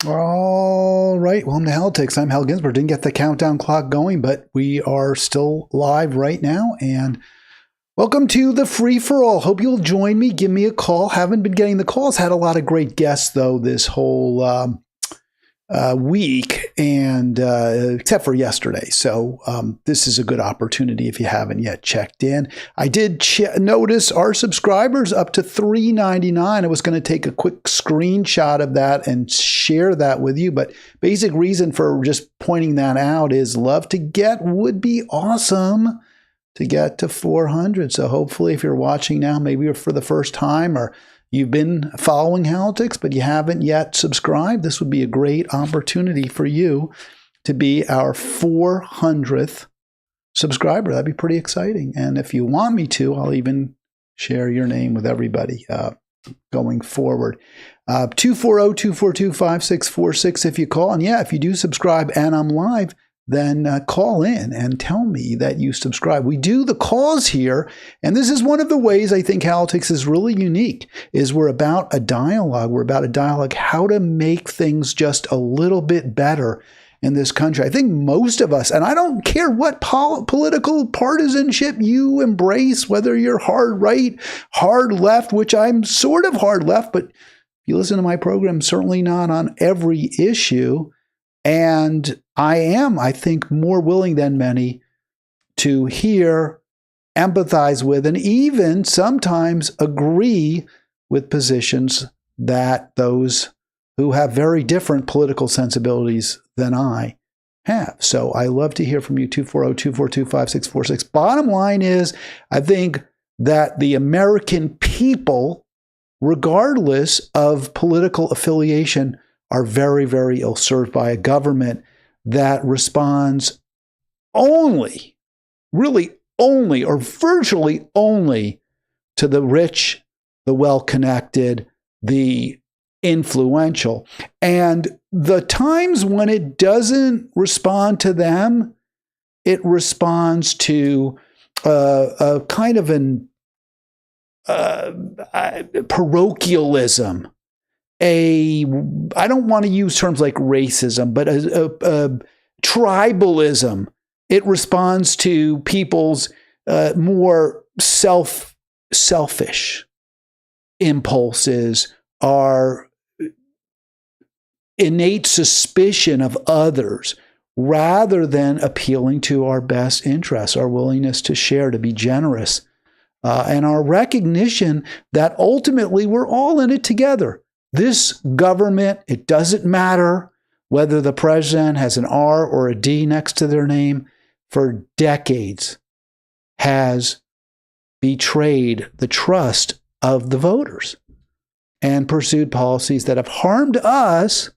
All right, welcome to Halitics. I'm Hal Ginsberg. Didn't get the countdown clock going, but we are still live right now. And welcome to the free-for-all. Hope you'll join me. Give me a call. Haven't been getting the calls. Had a lot of great guests, though, this whole week, and except for yesterday. So this is a good opportunity if you haven't yet checked in. I did notice our subscribers up to $3.99. I was going to take a quick screenshot of that and share that with you, but basic reason for just pointing that out is would be awesome to get to 400. So hopefully if you're watching now, maybe for the first time, or you've been following Halitics, but you haven't yet subscribed, this would be a great opportunity for you to be our 400th subscriber. That'd be pretty exciting. And if you want me to, I'll even share your name with everybody going forward. 240-242-5646 if you call. And yeah, if you do subscribe and I'm live, then call in and tell me that you subscribe. We do the calls here, and this is one of the ways I think Halitics is really unique, is we're about a dialogue. We're about a dialogue, how to make things just a little bit better in this country. I think most of us, and I don't care what political partisanship you embrace, whether you're hard right, hard left, which I'm sort of hard left, but if you listen to my program, certainly not on every issue. And I am, I think, more willing than many to hear, empathize with, and even sometimes agree with positions that those who have very different political sensibilities than I have. So I love to hear from you, 240-242-5646. Bottom line is, I think that the American people, regardless of political affiliation, are very, very ill-served by a government that responds only, really only, or virtually only to the rich, the well-connected, the influential. And the times when it doesn't respond to them, it responds to a kind of an parochialism. I don't want to use terms like racism, but a tribalism. It responds to people's more selfish impulses, our innate suspicion of others, rather than appealing to our best interests, our willingness to share, to be generous, and our recognition that ultimately we're all in it together. This government, it doesn't matter whether the president has an R or a D next to their name, for decades has betrayed the trust of the voters and pursued policies that have harmed us.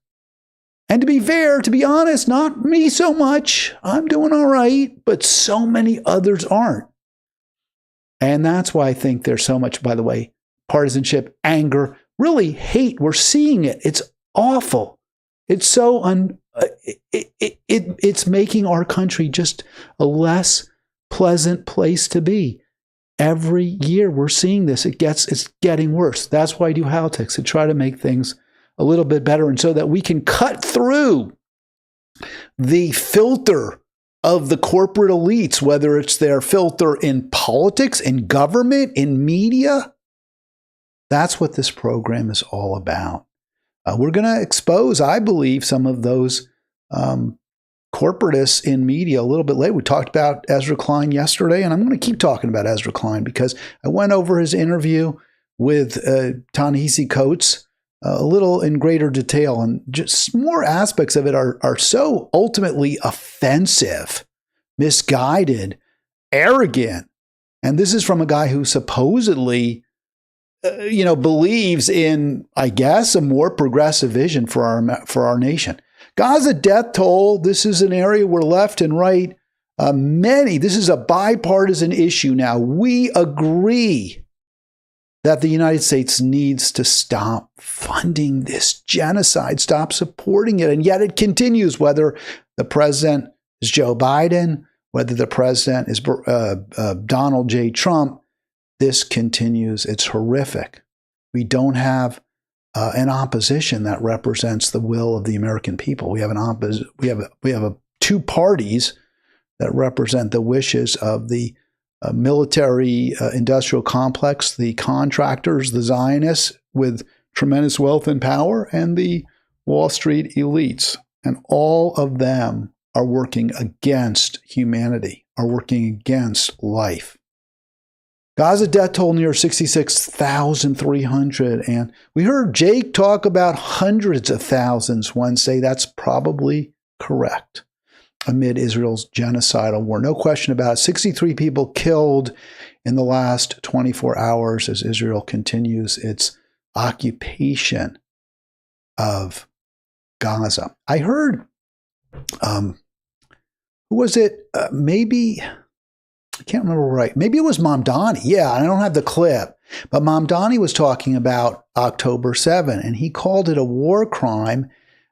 And to be fair, to be honest, not me so much. I'm doing all right, but so many others aren't. And that's why I think there's so much, by the way, partisanship, anger, really hate. We're seeing it. It's awful. It's so it's making our country just a less pleasant place to be. Every year we're seeing this. It's getting worse. That's why I do Halitics, to try to make things a little bit better, and so that we can cut through the filter of the corporate elites, whether it's their filter in politics, in government, in media. That's what this program is all about. We're going to expose, I believe, some of those corporatists in media a little bit later. We talked about Ezra Klein yesterday, and I'm going to keep talking about Ezra Klein because I went over his interview with Ta-Nehisi Coates a little in greater detail, and just more aspects of it are so ultimately offensive, misguided, arrogant. And this is from a guy who supposedly believes in, I guess, a more progressive vision for our nation. Gaza death toll, this is an area where left and right, this is a bipartisan issue now. We agree that the United States needs to stop funding this genocide, stop supporting it. And yet it continues, whether the president is Joe Biden, whether the president is Donald J. Trump. This continues. It's horrific. We don't have an opposition that represents the will of the American people. We have two parties that represent the wishes of the military industrial complex, the contractors, the Zionists with tremendous wealth and power, and the Wall Street elites. And all of them are working against humanity, are working against life. Gaza death toll near 66,300. And we heard Jake talk about hundreds of thousands Wednesday. That's probably correct. Amid Israel's genocidal war. No question about it. 63 people killed in the last 24 hours as Israel continues its occupation of Gaza. I heard, who was it? Maybe, I can't remember right. Maybe it was Mamdani. Yeah, I don't have the clip. But Mamdani was talking about October 7, and he called it a war crime.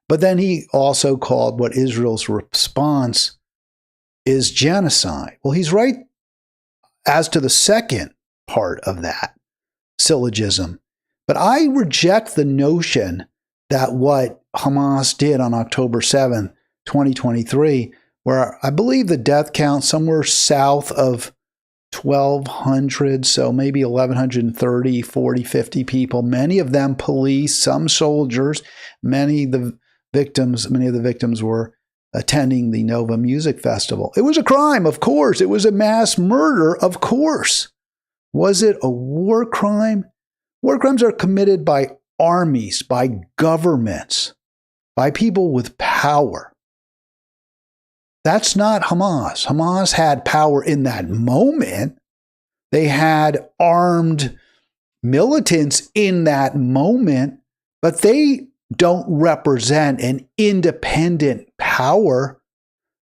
But then he also called what Israel's response is genocide. Well, he's right as to the second part of that syllogism. But I reject the notion that what Hamas did on October 7th, 2023, where I believe the death count somewhere south of 1,200, so maybe 1,130, 40, 50 people, many of them police, some soldiers, many of the victims were attending the Nova Music Festival. It was a crime, of course. It was a mass murder, of course. Was it a war crime? War crimes are committed by armies, by governments, by people with power. That's not Hamas. Hamas had power in that moment. They had armed militants in that moment, but they don't represent an independent power.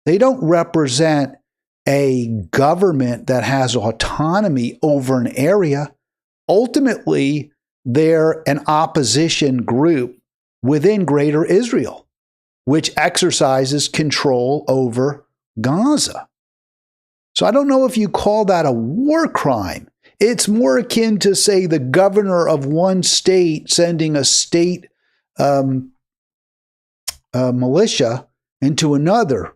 They don't represent a government that has autonomy over an area. Ultimately, they're an opposition group within Greater Israel, which exercises control over Gaza. So I don't know if you call that a war crime. It's more akin to, say, the governor of one state sending a state militia into another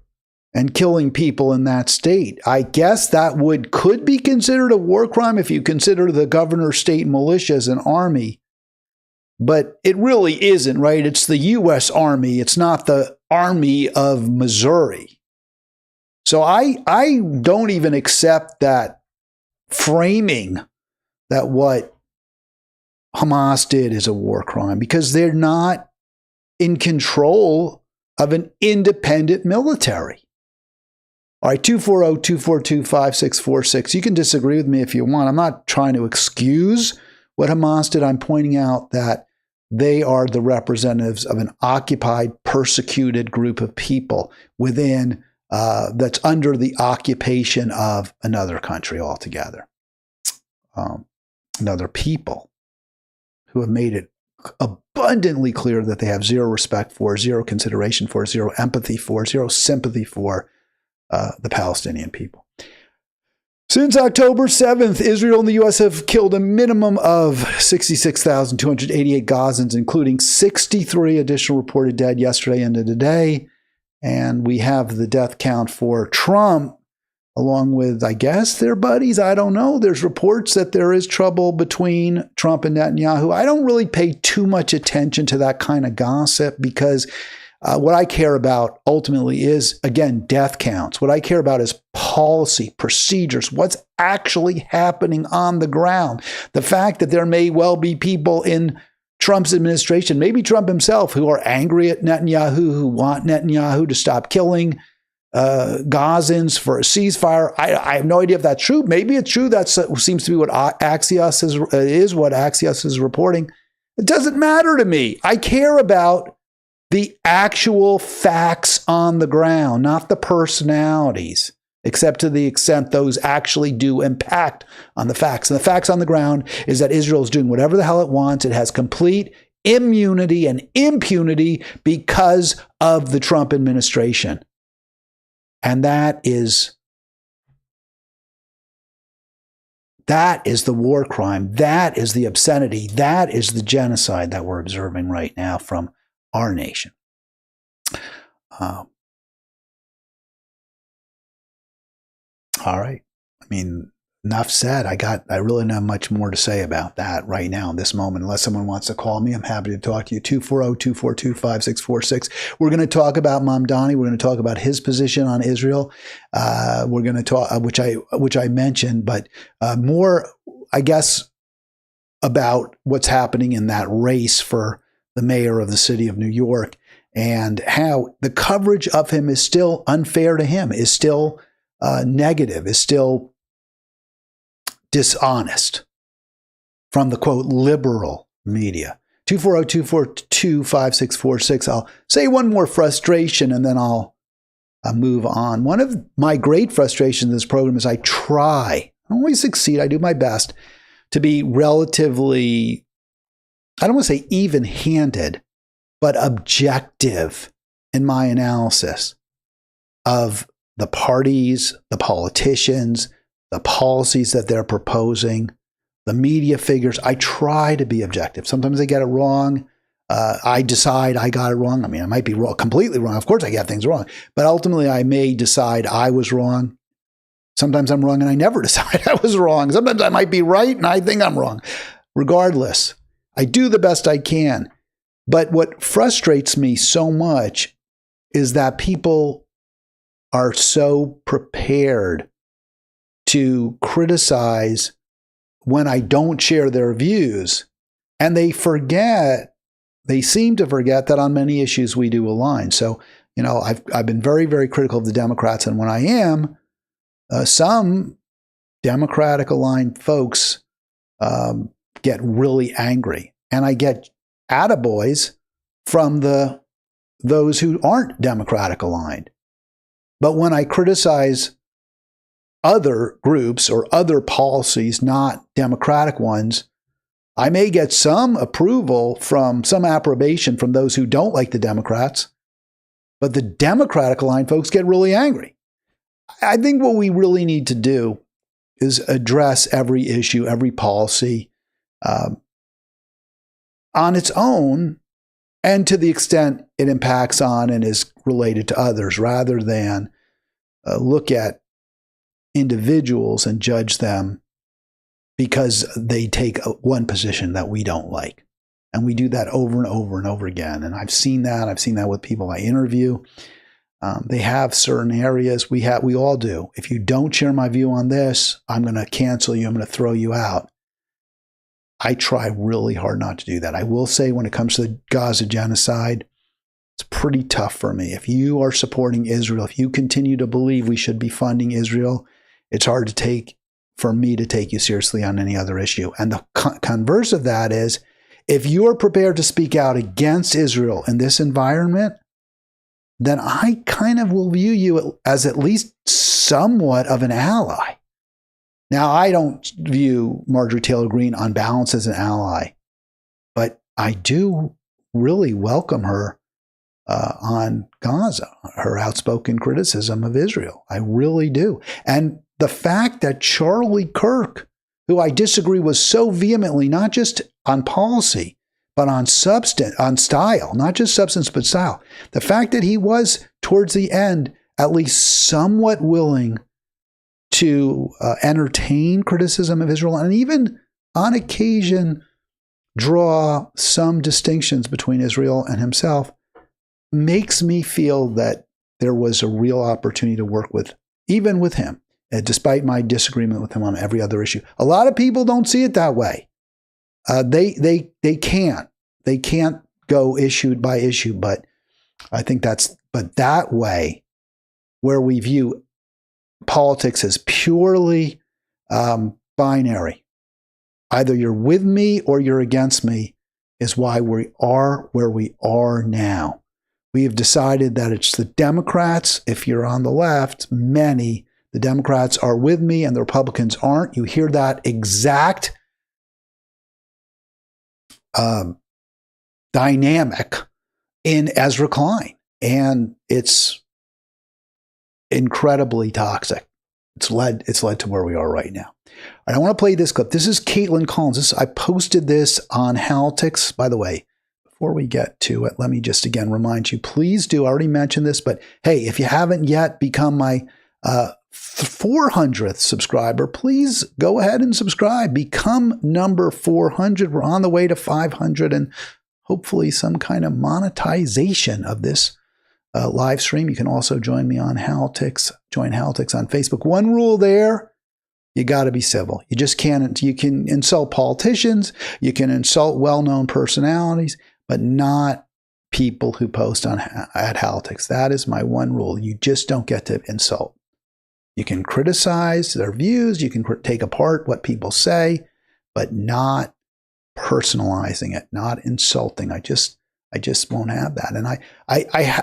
and killing people in that state. I guess that could be considered a war crime if you consider the governor's state militia as an army. But it really isn't, right? It's the U.S. Army. It's not the Army of Missouri. So I don't even accept that framing that what Hamas did is a war crime, because they're not in control of an independent military. All right, 240-242-5646. You can disagree with me if you want. I'm not trying to excuse what Hamas did. I'm pointing out that they are the representatives of an occupied, persecuted group of people within that's under the occupation of another country altogether. Another people who have made it abundantly clear that they have zero respect for, zero consideration for, zero empathy for, zero sympathy for the Palestinian people. Since October 7th, Israel and the U.S. have killed a minimum of 66,288 Gazans, including 63 additional reported dead yesterday and today. And we have the death count for Trump, along with, I guess, their buddies. I don't know. There's reports that there is trouble between Trump and Netanyahu. I don't really pay too much attention to that kind of gossip, because what I care about ultimately is, again, death counts. What I care about is policy, procedures, what's actually happening on the ground. The fact that there may well be people in Trump's administration, maybe Trump himself, who are angry at Netanyahu, who want Netanyahu to stop killing Gazans for a ceasefire. I have no idea if that's true. Maybe it's true. That seems to be what Axios is reporting. It doesn't matter to me. I care about the actual facts on the ground, not the personalities, except to the extent those actually do impact on the facts. And the facts on the ground is that Israel is doing whatever the hell it wants. It has complete immunity and impunity because of the Trump administration. And that is That is the war crime. That is the obscenity. That is the genocide that we're observing right now from our nation. All right. I mean, enough said. I really don't have much more to say about that right now in this moment. Unless someone wants to call me, I'm happy to talk to you. 240-242-5646. We're going to talk about Mamdani. We're going to talk about his position on Israel. We're going to talk, which I mentioned, but more, I guess, about what's happening in that race for the mayor of the city of New York and how the coverage of him is still unfair to him, is still negative, is still dishonest from the, quote, liberal media. 240-242-5646. I'll say one more frustration and then I'll move on. One of my great frustrations in this program is I don't always succeed, I do my best to be relatively, I don't want to say even-handed, but objective in my analysis of the parties, the politicians, the policies that they're proposing, the media figures. I try to be objective. Sometimes I get it wrong. I decide I got it wrong. I mean, I might be wrong, completely wrong. Of course I get things wrong. But ultimately, I may decide I was wrong. Sometimes I'm wrong and I never decide I was wrong. Sometimes I might be right and I think I'm wrong. Regardless, I do the best I can. But what frustrates me so much is that people are so prepared to criticize when I don't share their views. And they seem to forget that on many issues we do align. So, I've been very, very critical of the Democrats. And when I am, some Democratic aligned folks get really angry. And I get attaboys from those who aren't Democratic aligned. But when I criticize other groups or other policies, not Democratic ones, I may get some approval from some approbation from those who don't like the Democrats, but the Democratic aligned folks get really angry. I think what we really need to do is address every issue, every policy on its own and to the extent it impacts on and is related to others, rather than look at individuals and judge them because they take one position that we don't like. And we do that over and over and over again. And I've seen that. I've seen that with people I interview. They have certain areas. We all do. If you don't share my view on this, I'm going to cancel you. I'm going to throw you out. I try really hard not to do that. I will say when it comes to the Gaza genocide, it's pretty tough for me. If you are supporting Israel, if you continue to believe we should be funding Israel, it's hard for me to take you seriously on any other issue. And the converse of that is, if you are prepared to speak out against Israel in this environment, then I kind of will view you as at least somewhat of an ally. Now, I don't view Marjorie Taylor Greene on balance as an ally, but I do really welcome her on Gaza, her outspoken criticism of Israel. I really do. And the fact that Charlie Kirk, who I disagree with so vehemently, not just on policy, but on substance, on style, not just substance, but style. The fact that he was, towards the end, at least somewhat willing to entertain criticism of Israel and even on occasion draw some distinctions between Israel and himself makes me feel that there was a real opportunity to work with, even with him, despite my disagreement with him on every other issue. A lot of people don't see it that way. They can't go issue by issue, but I think that way, where we view politics as purely binary, either you're with me or you're against me, is why we are where we are now. We have decided that it's the Democrats. If you're on the left, the Democrats are with me and the Republicans aren't. You hear that exact dynamic in Ezra Klein, and it's incredibly toxic. it's led to where we are right now. And I want to play this clip. This is Caitlin Collins. I posted this on Halitics. By the way, before we get to it, let me just again remind you, please do. I already mentioned this, but hey, if you haven't yet become my 400th subscriber, please go ahead and subscribe. Become number 400. We're on the way to 500 and hopefully some kind of monetization of this live stream. You can also join me on Halitics. Join Halitics on Facebook. One rule there, you got to be civil. You just can't. You can insult politicians. You can insult well-known personalities, but not people who post at Halitics. That is my one rule. You just don't get to insult. You can criticize their views. You can take apart what people say, but not personalizing it, not insulting. I just won't have that. And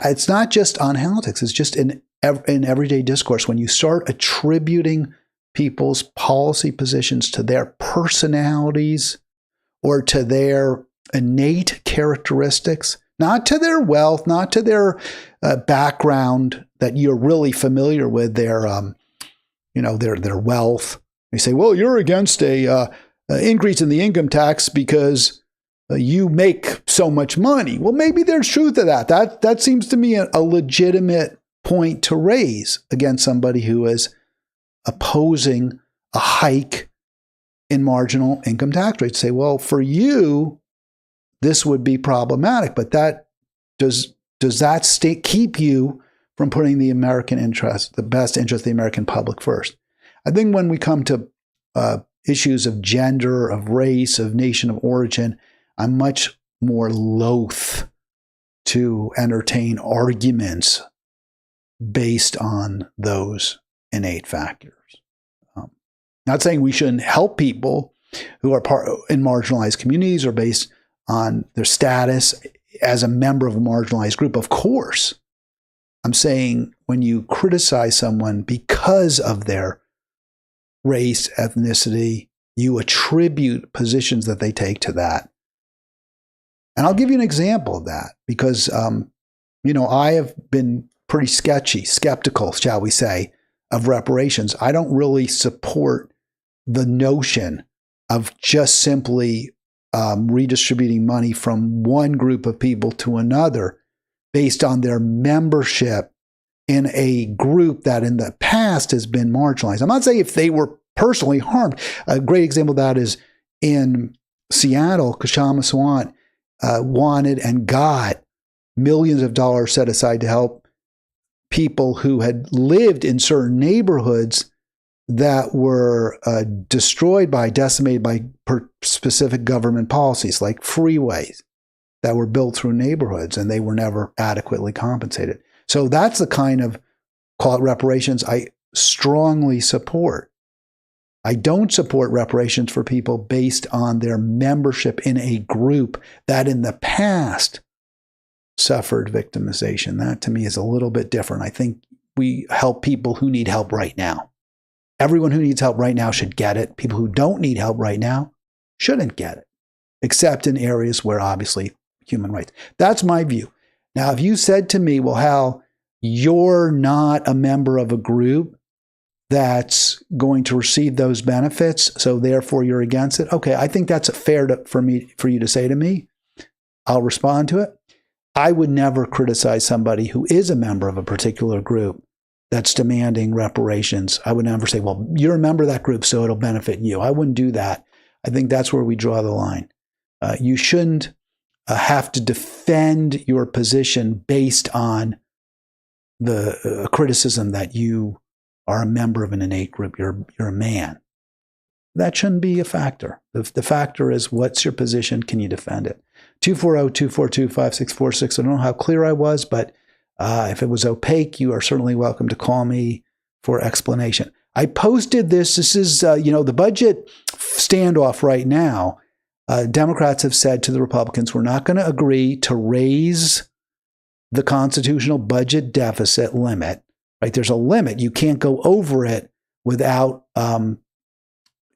it's not just on Halitics. It's just in everyday discourse. When you start attributing people's policy positions to their personalities or to their innate characteristics, not to their wealth, not to their background that you're really familiar with, their wealth. You say, well, you're against a increase in the income tax because you make so much money. Well, maybe there's truth to that. That seems to me a legitimate point to raise against somebody who is opposing a hike in marginal income tax rates. Say, well, for you, this would be problematic, but does that keep you from putting the American interest, the best interest of the American public first? I think when we come to issues of gender, of race, of nation of origin, I'm much more loath to entertain arguments based on those innate factors. Not saying we shouldn't help people who are in marginalized communities or based on their status as a member of a marginalized group. Of course, I'm saying when you criticize someone because of their race, ethnicity, you attribute positions that they take to that. And I'll give you an example of that because, I have been pretty skeptical, shall we say, of reparations. I don't really support the notion of just simply redistributing money from one group of people to another based on their membership in a group that in the past has been marginalized. I'm not saying if they were personally harmed. A great example of that is in Seattle, Kshama Sawant wanted and got millions of dollars set aside to help people who had lived in certain neighborhoods that were decimated by specific government policies, like freeways that were built through neighborhoods, and they were never adequately compensated. So that's the kind of, call it reparations, I strongly support. I don't support reparations for people based on their membership in a group that in the past suffered victimization. That to me is a little bit different. I think we help people who need help right now. Everyone who needs help right now should get it. People who don't need help right now shouldn't get it, except in areas where obviously human rights. That's my view. Now, if you said to me, well, Hal, you're not a member of a group that's going to receive those benefits, so therefore you're against it. Okay, I think that's fair for you to say to me. I'll respond to it. I would never criticize somebody who is a member of a particular group that's demanding reparations. I would never say, well, you're a member of that group, so it'll benefit you. I wouldn't do that. I think that's where we draw the line. You shouldn't have to defend your position based on the criticism that you are a member of an innate group. You're a man. That shouldn't be a factor. The factor is, what's your position? Can you defend it? 240-242-5646. I don't know how clear I was, but if it was opaque, you are certainly welcome to call me for explanation. I posted this. This is, the budget standoff right now. Democrats have said to the Republicans, we're not going to agree to raise the constitutional budget deficit limit. Right? There's a limit. You can't go over it without,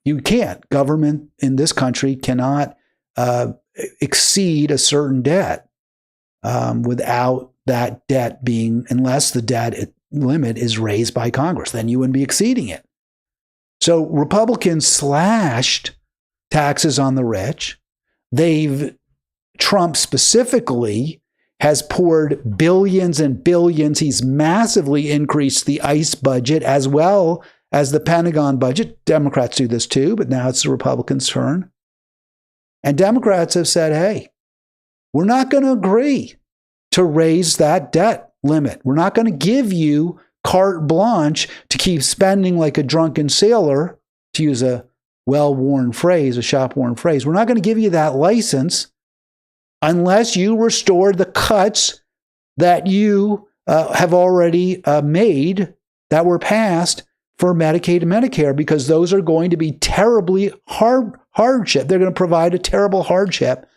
you can't. Government in this country cannot exceed a certain debt without that debt being, unless the debt limit is raised by Congress. Then you wouldn't be exceeding it. So Republicans slashed taxes on the rich. Trump specifically has poured billions and billions. He's massively increased the ICE budget as well as the Pentagon budget. Democrats do this too, but now it's the Republicans' turn. And Democrats have said, hey, we're not going to agree to raise that debt limit. We're not going to give you carte blanche to keep spending like a drunken sailor, to use a well-worn phrase, a shop-worn phrase. We're not going to give you that license unless you restore the cuts that you have already made that were passed for Medicaid and Medicare, because those are going to be terribly hardship. They're going to provide a terrible hardship.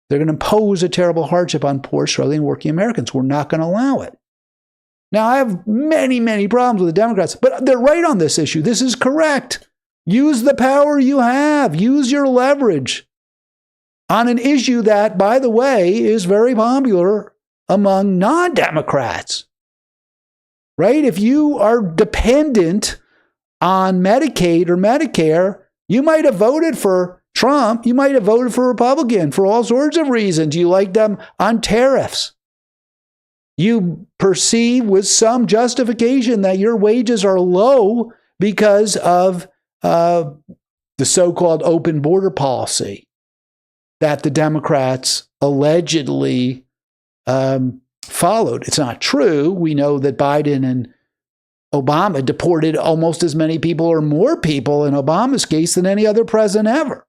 They're going to impose a terrible hardship on poor, struggling, working Americans. We're not going to allow it. Now, I have many, many problems with the Democrats, but they're right on this issue. This is correct. Use the power you have. Use your leverage on an issue that, by the way, is very popular among non-Democrats. Right? If you are dependent on Medicaid or Medicare, you might have voted for Trump. You might have voted for Republican for all sorts of reasons. You like them on tariffs. You perceive with some justification that your wages are low because of the so-called open border policy that the Democrats allegedly followed. It's not true. We know that Biden and Obama deported almost as many people or more people in Obama's case than any other president ever.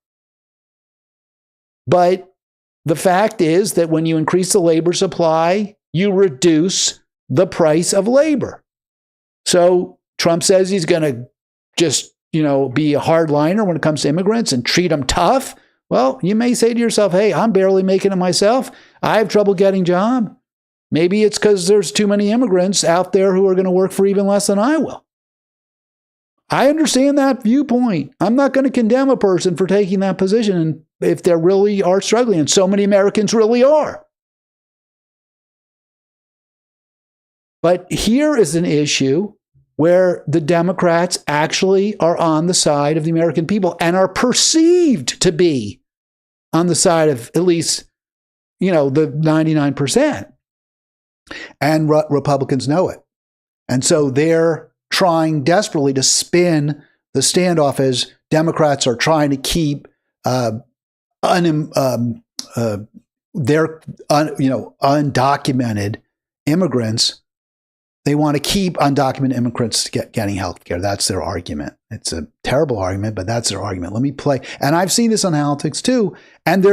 But the fact is that when you increase the labor supply, you reduce the price of labor. So Trump says he's going to just, be a hardliner when it comes to immigrants and treat them tough. Well, you may say to yourself, hey, I'm barely making it myself. I have trouble getting a job. Maybe it's because there's too many immigrants out there who are going to work for even less than I will. I understand that viewpoint. I'm not going to condemn a person for taking that position if they really are struggling, and so many Americans really are. But here is an issue where the Democrats actually are on the side of the American people and are perceived to be on the side of at least, the 99%. And Republicans know it. And so they're trying desperately to spin the standoff as Democrats are trying to keep undocumented immigrants. They want to keep undocumented immigrants getting health care. That's their argument. It's a terrible argument, but that's their argument. Let me play. And I've seen this on Halitics too. And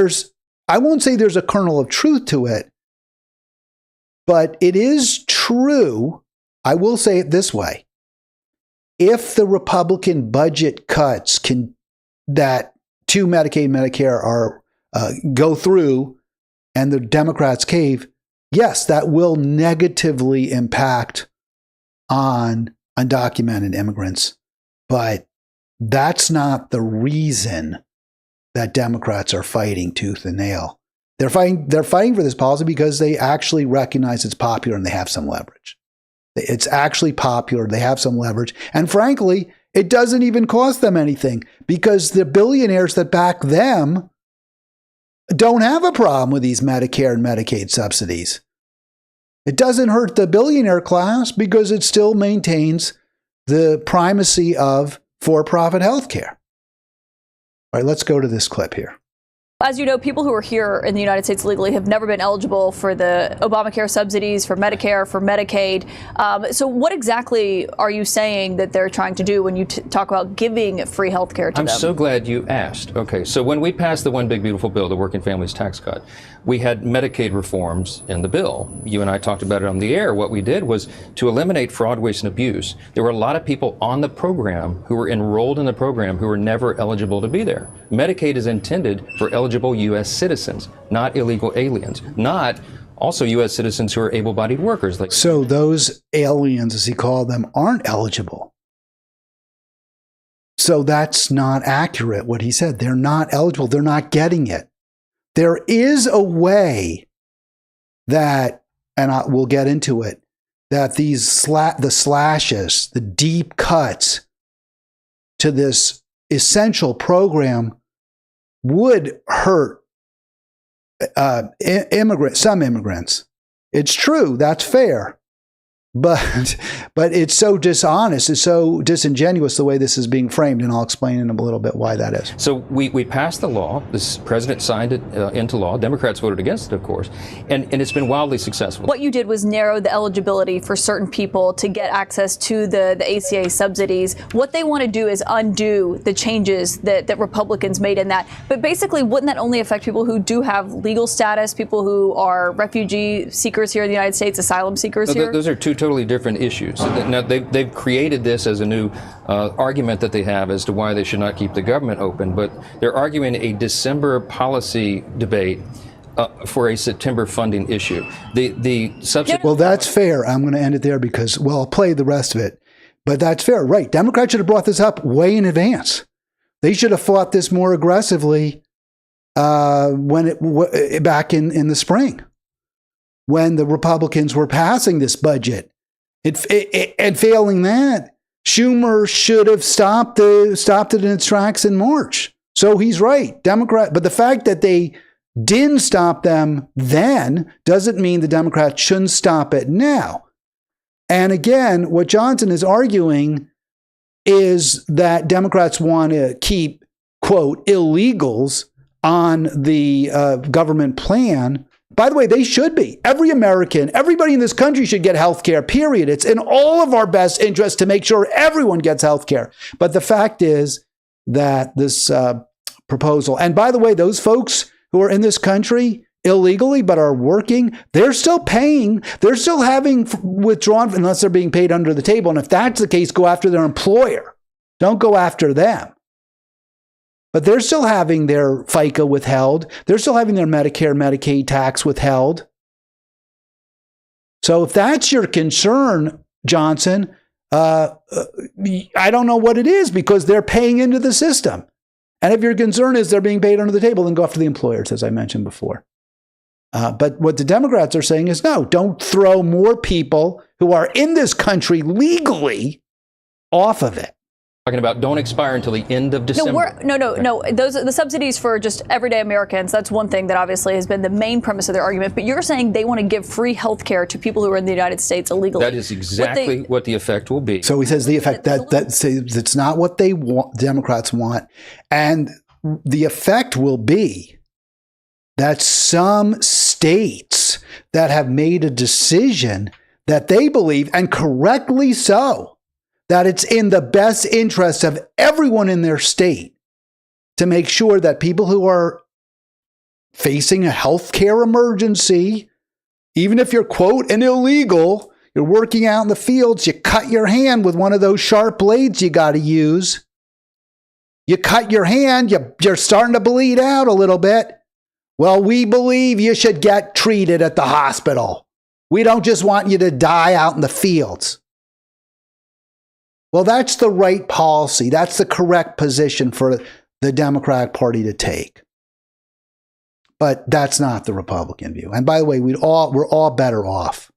I won't say there's a kernel of truth to it, but it is true. I will say it this way. If the Republican budget cuts that to Medicaid and Medicare are go through and the Democrats cave, yes, that will negatively impact on undocumented immigrants, but that's not the reason that Democrats are fighting tooth and nail. They're fighting for this policy because they actually recognize it's popular and they have some leverage. It's actually popular, they have some leverage, and frankly, it doesn't even cost them anything because the billionaires that back them don't have a problem with these Medicare and Medicaid subsidies. It doesn't hurt the billionaire class because it still maintains the primacy of for-profit health care. All right, let's go to this clip here. As you know, people who are here in the United States legally have never been eligible for the Obamacare subsidies, for Medicare, for Medicaid. So what exactly are you saying that they're trying to do when you talk about giving free health care to them? I'm so glad you asked. Okay, so when we passed the One Big Beautiful Bill, the Working Families Tax Cut, we had Medicaid reforms in the bill. You and I talked about it on the air. What we did was to eliminate fraud, waste, and abuse. There were a lot of people on the program who were enrolled in the program who were never eligible to be there. Medicaid is intended for eligible U.S. citizens, not illegal aliens, not also U.S. citizens who are able-bodied workers. So those aliens, as he called them, aren't eligible. So that's not accurate, what he said. They're not eligible. They're not getting it. There is a way that, and we'll get into it, that the slashes, the deep cuts to this essential program would hurt some immigrants. It's true. That's fair. But it's so dishonest, it's so disingenuous the way this is being framed, and I'll explain in a little bit why that is. So we passed the law. The president signed it into law. Democrats voted against it, of course, and it's been wildly successful. What you did was narrow the eligibility for certain people to get access to the ACA subsidies. What they want to do is undo the changes that Republicans made in that. But basically, wouldn't that only affect people who do have legal status, people who are refugee seekers here in the United States, asylum seekers here? Those are two totally different issues. Now, they've created this as a new argument that they have as to why they should not keep the government open, but they're arguing a December policy debate for a September funding issue. Well, that's fair. I'm going to end it there because, well, I'll play the rest of it. But that's fair, right? Democrats should have brought this up way in advance. They should have fought this more aggressively back in the spring, when the Republicans were passing this budget. And failing that, Schumer should have stopped it in its tracks in March. So he's right, but the fact that they didn't stop them then doesn't mean the Democrats shouldn't stop it now. And again, what Johnson is arguing is that Democrats want to keep, quote, illegals on the government plan. By the way, they should be. Every American, everybody in this country should get health care, period. It's in all of our best interest to make sure everyone gets health care. But the fact is that this proposal, and by the way, those folks who are in this country illegally but are working, they're still paying. They're still having withdrawn unless they're being paid under the table. And if that's the case, go after their employer. Don't go after them. But they're still having their FICA withheld. They're still having their Medicare, Medicaid tax withheld. So if that's your concern, Johnson, I don't know what it is, because they're paying into the system. And if your concern is they're being paid under the table, then go after the employers, as I mentioned before. But what the Democrats are saying is, no, don't throw more people who are in this country legally off of it. Talking about don't expire until the end of December. No. Those are the subsidies for just everyday Americans. That's one thing that obviously has been the main premise of their argument. But you're saying they want to give free health care to people who are in the United States illegally. That is exactly what the effect will be. So he says the effect that it's not what they want, Democrats want, and the effect will be that some states that have made a decision that they believe, and correctly so, that it's in the best interest of everyone in their state to make sure that people who are facing a healthcare emergency, even if you're, quote, an illegal, you're working out in the fields, you cut your hand with one of those sharp blades you got to use. You cut your hand, you're starting to bleed out a little bit. Well, we believe you should get treated at the hospital. We don't just want you to die out in the fields. Well, that's the right policy. That's the correct position for the Democratic Party to take. But that's not the Republican view. And by the way, we're all better off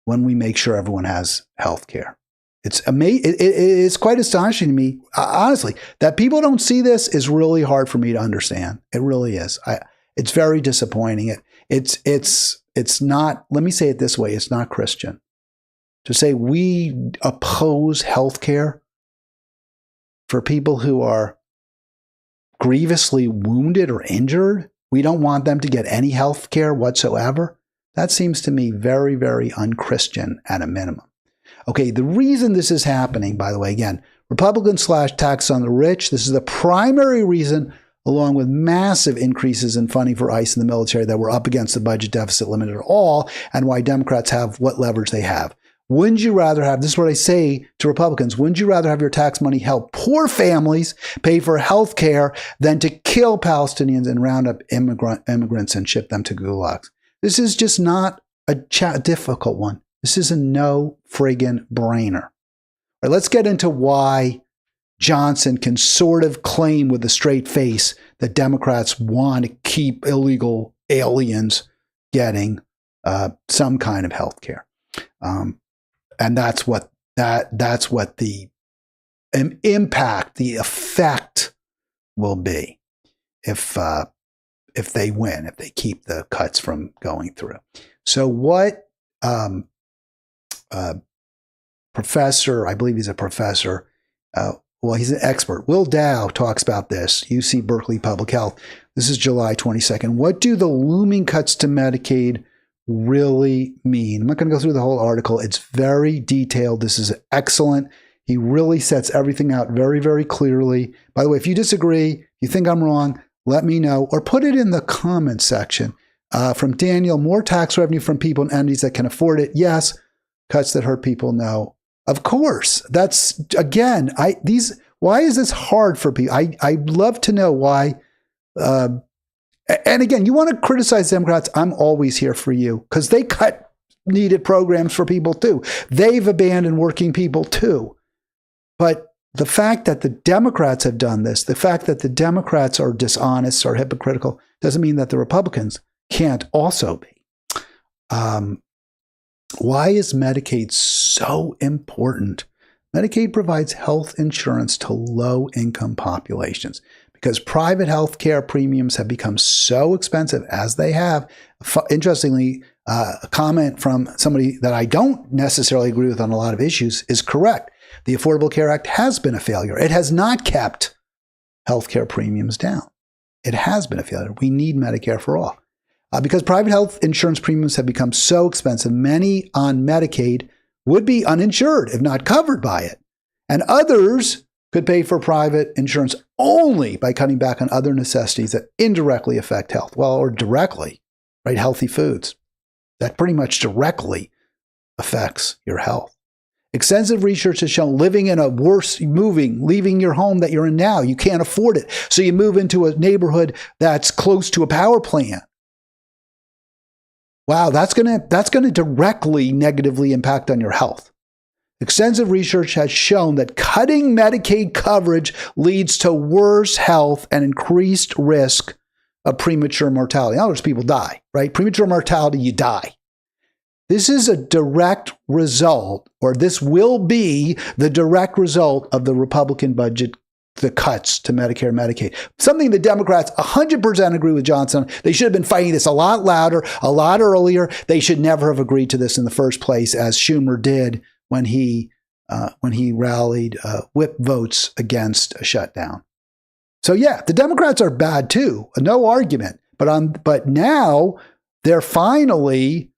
when we make sure everyone has health care. It's amazing. It's quite astonishing to me, honestly, that people don't see this is really hard for me to understand. It really is. It's very disappointing. It's not, let me say it this way, it's not Christian. To say we oppose health care for people who are grievously wounded or injured, we don't want them to get any health care whatsoever, that seems to me very, very unchristian at a minimum. Okay, the reason this is happening, by the way, again, Republican slash tax on the rich, this is the primary reason, along with massive increases in funding for ICE and the military, that we're up against the budget deficit limit at all, and why Democrats have what leverage they have. Wouldn't you rather have, this is what I say to Republicans, wouldn't you rather have your tax money help poor families pay for health care than to kill Palestinians and round up immigrants and ship them to gulags? This is just not a difficult one. This is a no friggin' brainer. All right, let's get into why Johnson can sort of claim with a straight face that Democrats want to keep illegal aliens getting some kind of health care. And that's what the impact, the effect will be if they win, if they keep the cuts from going through. So what professor, I believe he's a professor, well, he's an expert. Will Dow talks about this, UC Berkeley Public Health. This is July 22nd. What do the looming cuts to Medicaid really mean? I'm not going to go through the whole article. It's very detailed. This is excellent. He really sets everything out very, very clearly. By the way, if you disagree, you think I'm wrong, let me know or put it in the comments section. From Daniel, more tax revenue from people and entities that can afford it. Yes. Cuts that hurt people. No. Of course. That's, again, why is this hard for people? I'd love to know why. And again, you want to criticize Democrats, I'm always here for you because they cut needed programs for people too. They've abandoned working people too. But the fact that the Democrats have done this, the fact that the Democrats are dishonest or hypocritical, doesn't mean that the Republicans can't also be. Why is Medicaid so important? Medicaid provides health insurance to low-income populations because private health care premiums have become so expensive as they have. Interestingly, a comment from somebody that I don't necessarily agree with on a lot of issues is correct. The Affordable Care Act has been a failure. It has not kept health care premiums down. It has been a failure. We need Medicare for all. Because private health insurance premiums have become so expensive, many on Medicaid would be uninsured if not covered by it. And others could pay for private insurance only by cutting back on other necessities that indirectly affect health. Well, or directly, right? Healthy foods. That pretty much directly affects your health. Extensive research has shown leaving your home that you're in now, you can't afford it. So you move into a neighborhood that's close to a power plant. Wow, that's going to directly negatively impact on your health. Extensive research has shown that cutting Medicaid coverage leads to worse health and increased risk of premature mortality. In other words, people die, right? Premature mortality, you die. This is a direct result, or this will be the direct result of the Republican budget, the cuts to Medicare and Medicaid. Something the Democrats 100% agree with Johnson. They should have been fighting this a lot louder, a lot earlier. They should never have agreed to this in the first place, as Schumer did when he rallied whip votes against a shutdown. So yeah, the Democrats are bad too, no argument. But now they're finally,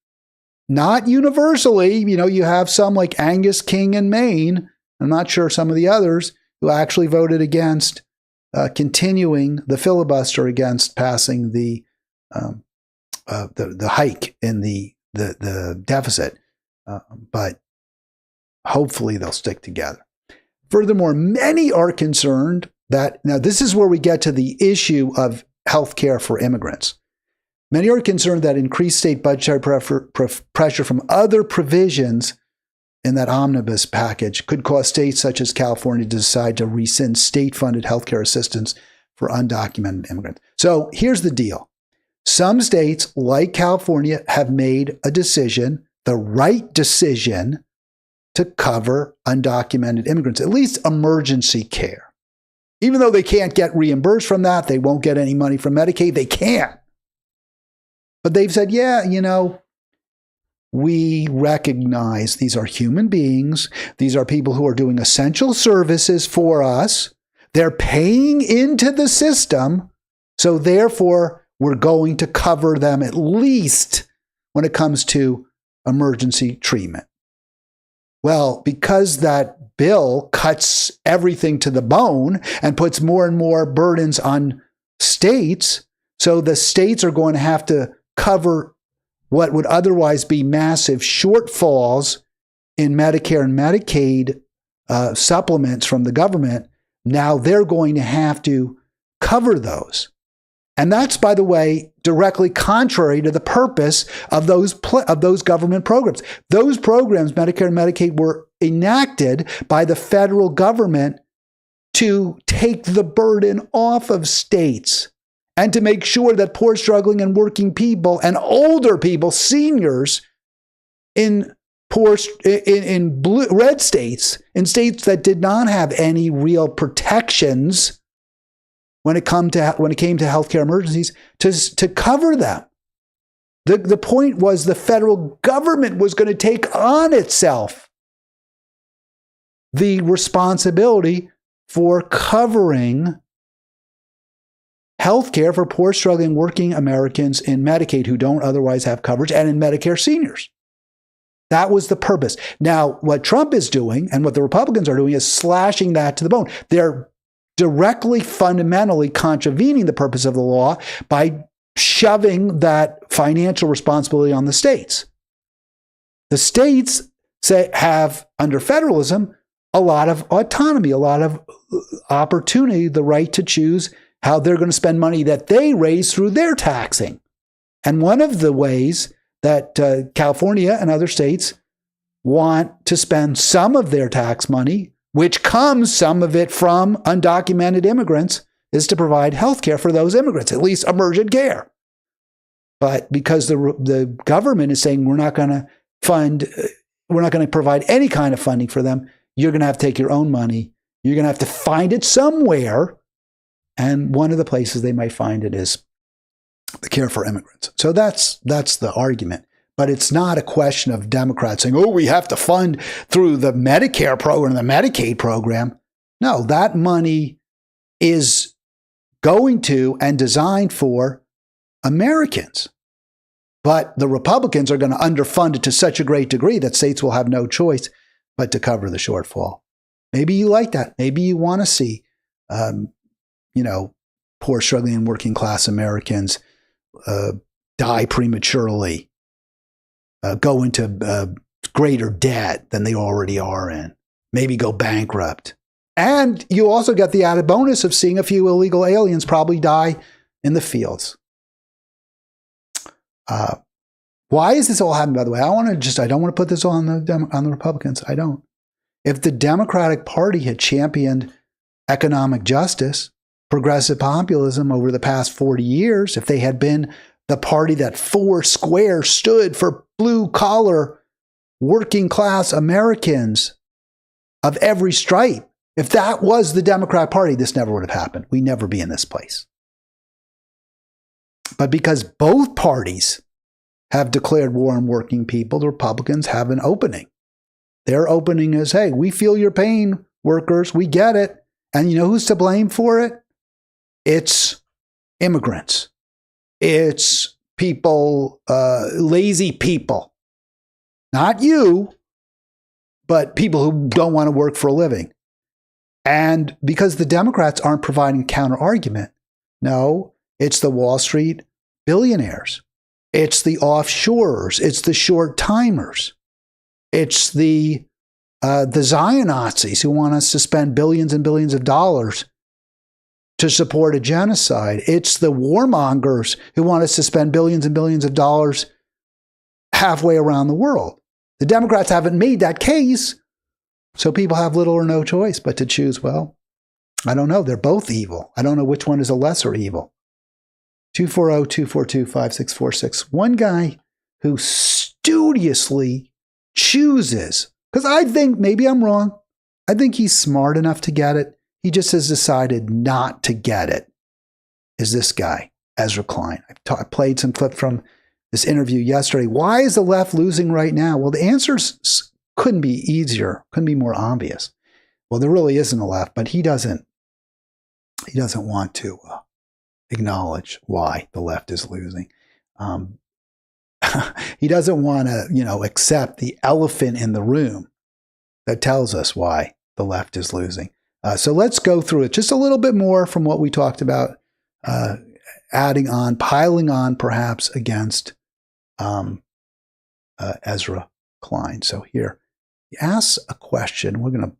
not universally, you have some like Angus King in Maine. I'm not sure some of the others who actually voted against continuing the filibuster against passing the hike in the deficit. But hopefully they'll stick together. Furthermore, many are concerned that, now this is where we get to the issue of health care for immigrants. Many are concerned that increased state budgetary pressure from other provisions in that omnibus package could cause states such as California to decide to rescind state-funded healthcare assistance for undocumented immigrants. So here's the deal. Some states, like California, have made a decision, the right decision, to cover undocumented immigrants, at least emergency care. Even though they can't get reimbursed from that, they won't get any money from Medicaid, they can't. But they've said, yeah, we recognize these are human beings. These are people who are doing essential services for us. They're paying into the system. So therefore, we're going to cover them at least when it comes to emergency treatment. Well, because that bill cuts everything to the bone and puts more and more burdens on states, so the states are going to have to cover what would otherwise be massive shortfalls in Medicare and Medicaid supplements from the government. Now they're going to have to cover those. And that's, by the way, directly contrary to the purpose of those government programs. Those programs, Medicare and Medicaid, were enacted by the federal government to take the burden off of states and to make sure that poor, struggling, and working people and older people, seniors in in red states, in states that did not have any real protections when it came to healthcare emergencies, to cover them. The point was the federal government was going to take on itself the responsibility for covering healthcare for poor, struggling, working Americans in Medicaid who don't otherwise have coverage, and in Medicare seniors. That was the purpose. Now, what Trump is doing and what the Republicans are doing is slashing that to the bone. They're directly, fundamentally contravening the purpose of the law by shoving that financial responsibility on the states. The states have, under federalism, a lot of autonomy, a lot of opportunity, the right to choose how they're going to spend money that they raise through their taxing. And one of the ways that California and other states want to spend some of their tax money, which comes some of it from undocumented immigrants, is to provide health care for those immigrants, at least emergent care. But because the government is saying we're not going to provide any kind of funding for them, you're going to have to take your own money. You're going to have to find it somewhere. And one of the places they might find it is the care for immigrants. So that's the argument. But it's not a question of Democrats saying, oh, we have to fund through the Medicare program, the Medicaid program. No, that money is going to and designed for Americans. But the Republicans are going to underfund it to such a great degree that states will have no choice but to cover the shortfall. Maybe you like that. Maybe you want to see, poor, struggling, and working class Americans die prematurely, go into greater debt than they already are in, maybe go bankrupt. And you also get the added bonus of seeing a few illegal aliens probably die in the fields. Why is this all happening, by the way? I don't want to put this on the Republicans. I don't. If the Democratic Party had championed economic justice, progressive populism over the past 40 years, if they had been the party that foursquare stood for blue-collar, working-class Americans of every stripe, if that was the Democrat Party, this never would have happened. We'd never be in this place. But because both parties have declared war on working people, the Republicans have an opening. Their opening is, hey, we feel your pain, workers. We get it. And you know who's to blame for it? It's immigrants. It's people, lazy people. Not you, but people who don't want to work for a living. And because the Democrats aren't providing counter argument, no, it's the Wall Street billionaires. It's the offshorers. It's the short timers. It's the Zion Nazis who want us to spend billions and billions of dollars to support a genocide. It's the warmongers who want us to spend billions and billions of dollars halfway around the world. The Democrats haven't made that case, so people have little or no choice but to choose, well, I don't know. They're both evil. I don't know which one is a lesser evil. 240-242-5646. One guy who studiously chooses, because I think, maybe I'm wrong, I think he's smart enough to get it. He just has decided not to get it, is this guy, Ezra Klein. I played some clip from this interview yesterday. Why is the left losing right now? Well, the answers couldn't be easier, couldn't be more obvious. Well, there really isn't a left, but he doesn't want to acknowledge why the left is losing. He doesn't want to, accept the elephant in the room that tells us why the left is losing. So let's go through it just a little bit more from what we talked about, adding on, piling on perhaps against Ezra Klein. So here, he asks a question.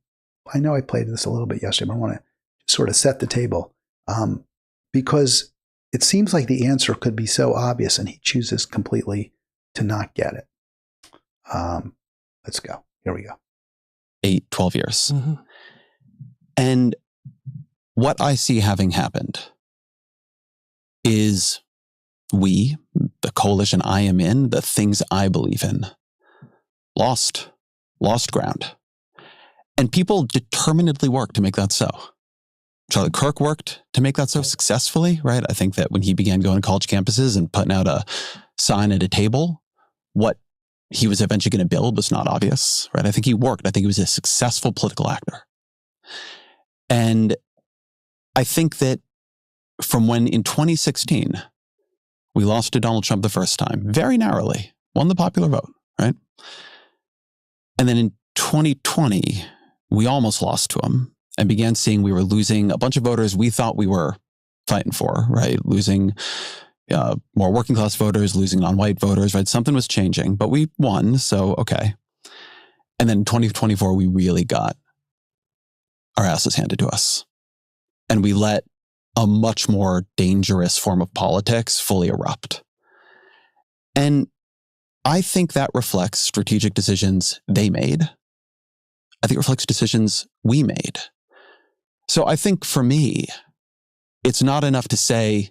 I know I played this a little bit yesterday, but I want to sort of set the table because it seems like the answer could be so obvious and he chooses completely to not get it. Let's go. Here we go. 12 years. Mm-hmm. And what I see having happened is we, the coalition I am in, the things I believe in, lost ground. And people determinedly worked to make that so. Charlie Kirk worked to make that so successfully, right? I think that when he began going to college campuses and putting out a sign at a table, what he was eventually going to build was not obvious, right? I think he worked. I think he was a successful political actor. And I think that from when in 2016, we lost to Donald Trump the first time, very narrowly, won the popular vote, right? And then in 2020, we almost lost to him and began seeing we were losing a bunch of voters we thought we were fighting for, right? Losing more working class voters, losing non-white voters, right? Something was changing, but we won, so okay. And then in 2024, we really got our asses handed to us. And we let a much more dangerous form of politics fully erupt. And I think that reflects strategic decisions they made. I think it reflects decisions we made. So I think for me, it's not enough to say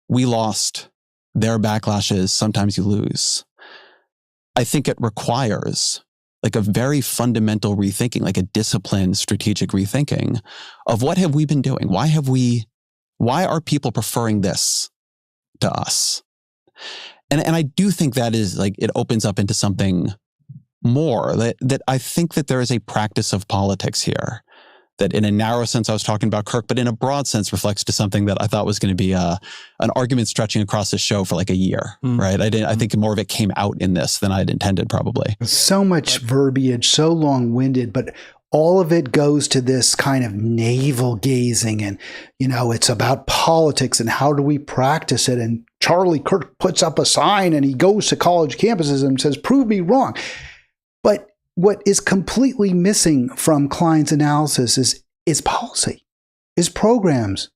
we lost, their backlash is sometimes you lose. I think it requires like a very fundamental rethinking, like a disciplined strategic rethinking of what have we been doing? Why are people preferring this to us? And I do think that is like, it opens up into something more that I think that there is a practice of politics here that in a narrow sense, I was talking about Kirk, but in a broad sense reflects to something that I thought was going to be an argument stretching across the show for like a year, right? I think more of it came out in this than I'd intended probably. So much verbiage, so long-winded, but all of it goes to this kind of navel gazing and, it's about politics and how do we practice it? And Charlie Kirk puts up a sign and he goes to college campuses and says, prove me wrong. But what is completely missing from Klein's analysis is policy, is programs.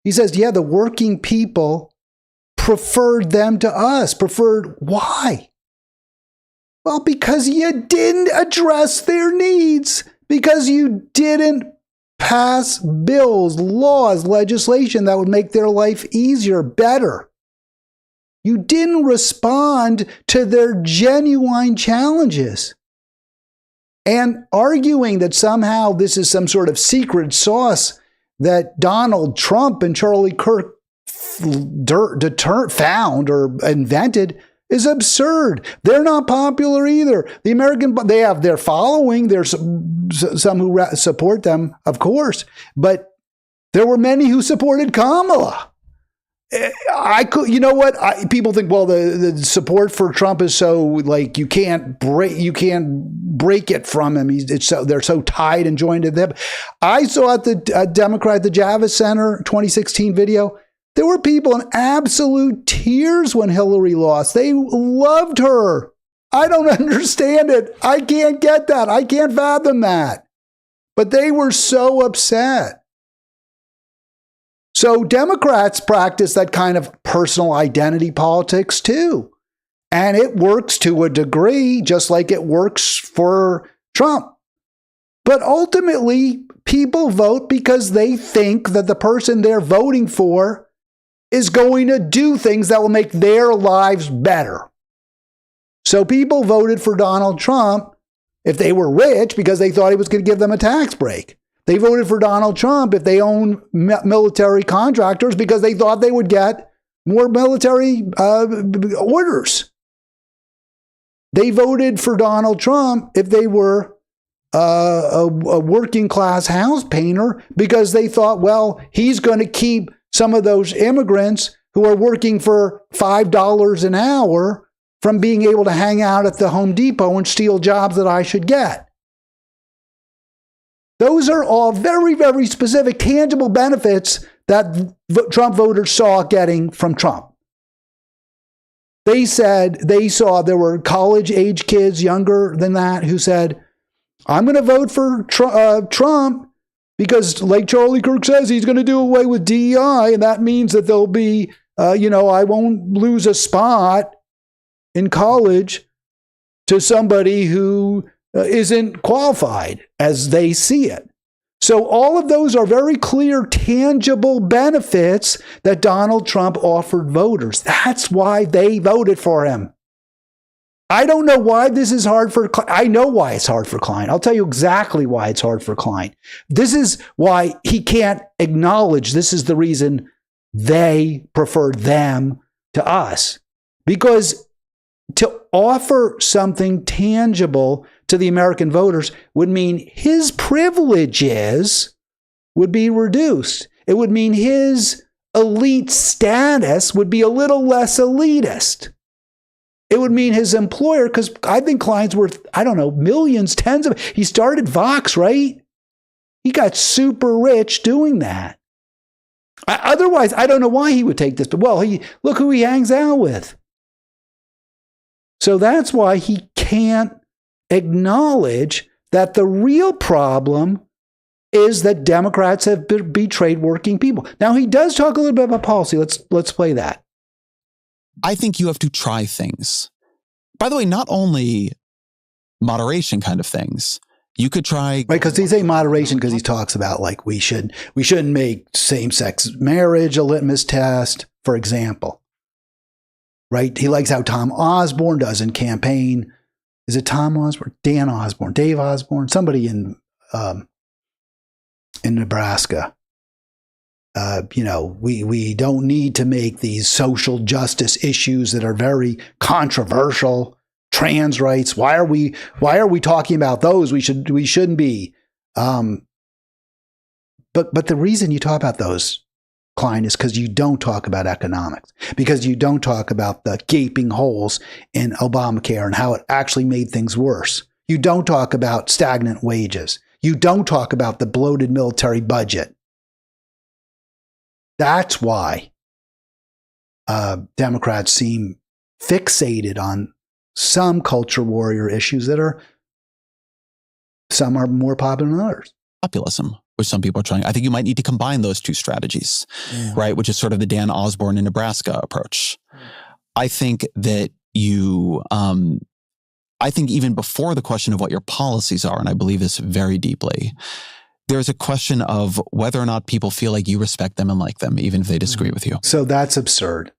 He says, yeah, the working people preferred them to us. Preferred why? Well, because you didn't address their needs. Because you didn't pass bills, laws, legislation that would make their life easier, better. You didn't respond to their genuine challenges. And arguing that somehow this is some sort of secret sauce that Donald Trump and Charlie Kirk found or invented is absurd. They're not popular either. They have their following. There's some who support them, of course, but there were many who supported Kamala. People think, well, the support for Trump is so like you can't break it from him. They're so tied and joined to them. I saw at the Democrat at the Javits Center 2016 video. There were people in absolute tears when Hillary lost. They loved her. I don't understand it. I can't get that. I can't fathom that. But they were so upset. So Democrats practice that kind of personal identity politics too. And it works to a degree, just like it works for Trump. But ultimately, people vote because they think that the person they're voting for is going to do things that will make their lives better. So people voted for Donald Trump if they were rich because they thought he was going to give them a tax break. They voted for Donald Trump if they own military contractors because they thought they would get more military orders. They voted for Donald Trump if they were a working class house painter because they thought, well, he's going to keep some of those immigrants who are working for $5 an hour from being able to hang out at the Home Depot and steal jobs that I should get. Those are all very, very specific, tangible benefits that Trump voters saw getting from Trump. They said they saw there were college-age kids younger than that who said, I'm going to vote for Trump because, like Charlie Kirk says, he's going to do away with DEI, and that means that there'll be, I won't lose a spot in college to somebody who isn't qualified as they see it. So all of those are very clear, tangible benefits that Donald Trump offered voters. That's why they voted for him. I don't know why this is hard for Klein. I know why it's hard for Klein. I'll tell you exactly why it's hard for Klein. This is why he can't acknowledge this is the reason they prefer them to us. Because to offer something tangible to the American voters would mean his privileges would be reduced. It would mean his elite status would be a little less elitist. It would mean his employer, because I think Klein's worth, I don't know, millions, tens of, he started Vox, right? He got super rich doing that. Otherwise, I don't know why he would take this, but well, look who he hangs out with. So that's why he can't acknowledge that the real problem is that Democrats have betrayed working people. Now, he does talk a little bit about policy. Let's play that. I think you have to try things. By the way, not only moderation kind of things. You could try... Right, because he's saying moderation because he talks about like we shouldn't make same-sex marriage a litmus test, for example. Right? He likes how Tom Osborne does in campaign. Is it Tom Osborne? Dan Osborne? Dave Osborne? Somebody in Nebraska. We don't need to make these social justice issues that are very controversial. Trans rights. Why are we talking about those? We shouldn't be. But the reason you talk about those, Klein, is because you don't talk about economics, because you don't talk about the gaping holes in Obamacare and how it actually made things worse. You don't talk about stagnant wages. You don't talk about the bloated military budget. That's why Democrats seem fixated on some culture warrior issues that are, some are more popular than others. Populism, which some people are trying. I think you might need to combine those two strategies, right? Which is sort of the Dan Osborne in Nebraska approach. I think that I think even before the question of what your policies are, and I believe this very deeply, there's a question of whether or not people feel like you respect them and like them, even if they disagree with you. So that's absurd.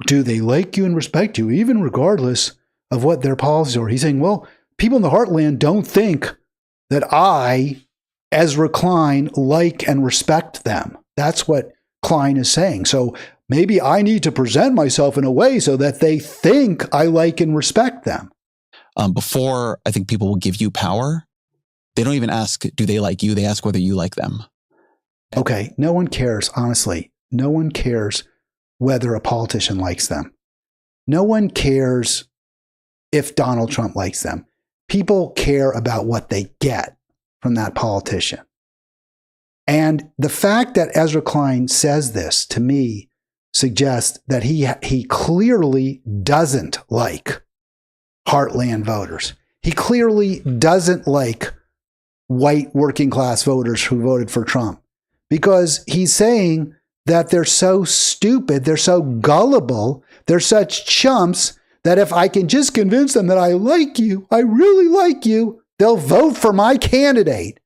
Do they like you and respect you, even regardless of what their policies are? He's saying, well, people in the heartland don't think that I, Ezra Klein, like and respect them. That's what Klein is saying. So maybe I need to present myself in a way so that they think I like and respect them. Before I think people will give you power, they don't even ask, do they like you? They ask whether you like them. Okay. No one cares, honestly. No one cares whether a politician likes them. No one cares if Donald Trump likes them. People care about what they get from that politician. And the fact that Ezra Klein says this, to me, suggests that he clearly doesn't like heartland voters. He clearly doesn't like white working class voters who voted for Trump, because he's saying that they're so stupid, they're so gullible, they're such chumps that if I can just convince them that I like you, I really like you, they'll vote for my candidate.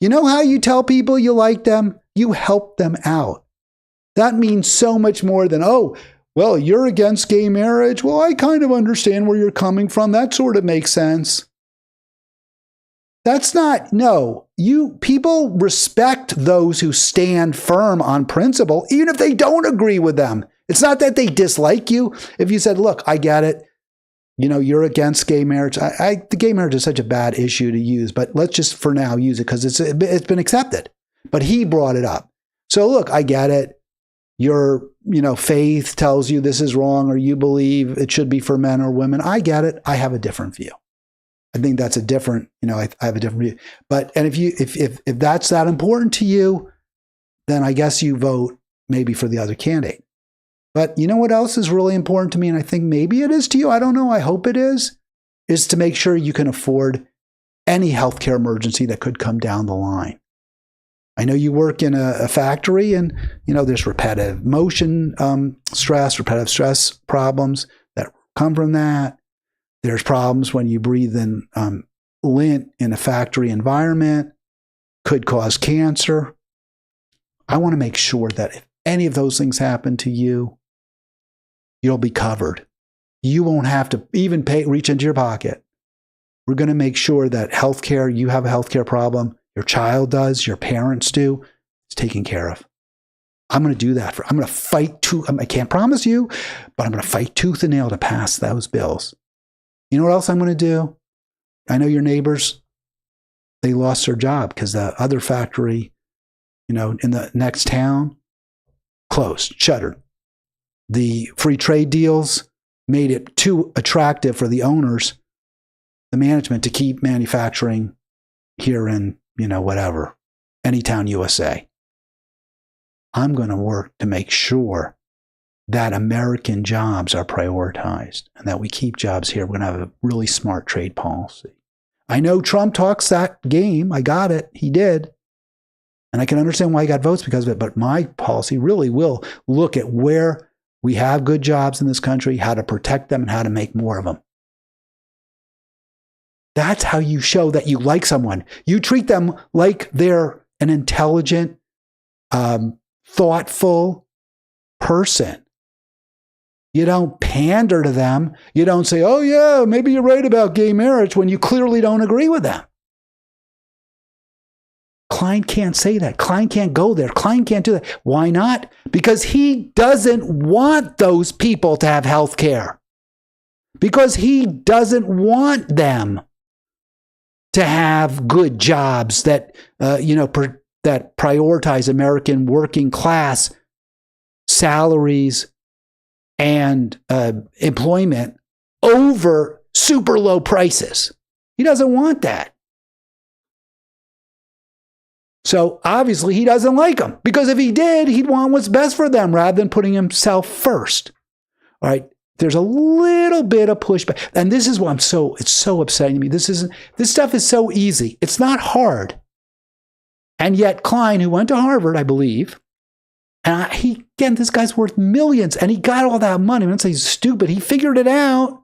You know how you tell people you like them? You help them out. That means so much more than, oh, well, you're against gay marriage. Well, I kind of understand where you're coming from. That sort of makes sense. That's not, no. People respect those who stand firm on principle, even if they don't agree with them. It's not that they dislike you. If you said, look, I get it. You're against gay marriage. The gay marriage is such a bad issue to use, but let's just for now use it because it's been accepted. But he brought it up. So look, I get it. Your, faith tells you this is wrong, or you believe it should be for men or women. I get it. I have a different view. I think that's a different, I have a different view. And if that's that important to you, then I guess you vote maybe for the other candidate. But you know what else is really important to me? And I think maybe it is to you. I don't know. I hope it is to make sure you can afford any healthcare emergency that could come down the line. I know you work in a factory and, there's repetitive motion repetitive stress problems that come from that. There's problems when you breathe in lint in a factory environment, could cause cancer. I want to make sure that if any of those things happen to you, you'll be covered. you won't have to even reach into your pocket. We're going to make sure that healthcare, you have a healthcare problem, your child does, your parents do, it's taken care of. I'm going to do that. I'm going to fight I can't promise you, but I'm going to fight tooth and nail to pass those bills. You know what else I'm going to do? I know your neighbors, they lost their job because the other factory, in the next town, closed, shuttered. The free trade deals made it too attractive for the owners, the management, to keep manufacturing here in, whatever, Anytown, USA. I'm going to work to make sure that American jobs are prioritized and that we keep jobs here. We're going to have a really smart trade policy. I know Trump talks that game. I got it. He did. And I can understand why he got votes because of it. But my policy really will look at where we have good jobs in this country, how to protect them, and how to make more of them. That's how you show that you like someone. You treat them like they're an intelligent, thoughtful person. You don't pander to them. You don't say, oh yeah, maybe you're right about gay marriage when you clearly don't agree with them. Klein can't say that. Klein can't go there. Klein can't do that. Why not? Because he doesn't want those people to have health care. Because he doesn't want them to have good jobs that, that prioritize American working class salaries and employment over super low prices. He doesn't want that. So obviously he doesn't like them, because if he did, he'd want what's best for them rather than putting himself first. All right. There's a little bit of pushback. And this is why it's so upsetting to me. This stuff is so easy. It's not hard. And yet Klein, who went to Harvard, I believe, and this guy's worth millions, and he got all that money. I'm not saying he's stupid. He figured it out.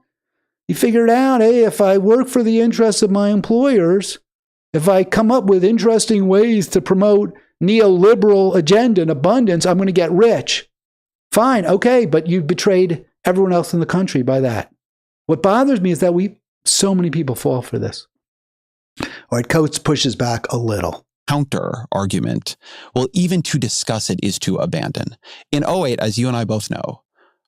Hey, if I work for the interests of my employers, if I come up with interesting ways to promote neoliberal agenda and abundance, I'm going to get rich. Fine, okay, but you betrayed everyone else in the country by that. What bothers me is that so many people fall for this. All right, Coates pushes back a little. Counter argument. Well, even to discuss it is to abandon. In 2008, as you and I both know,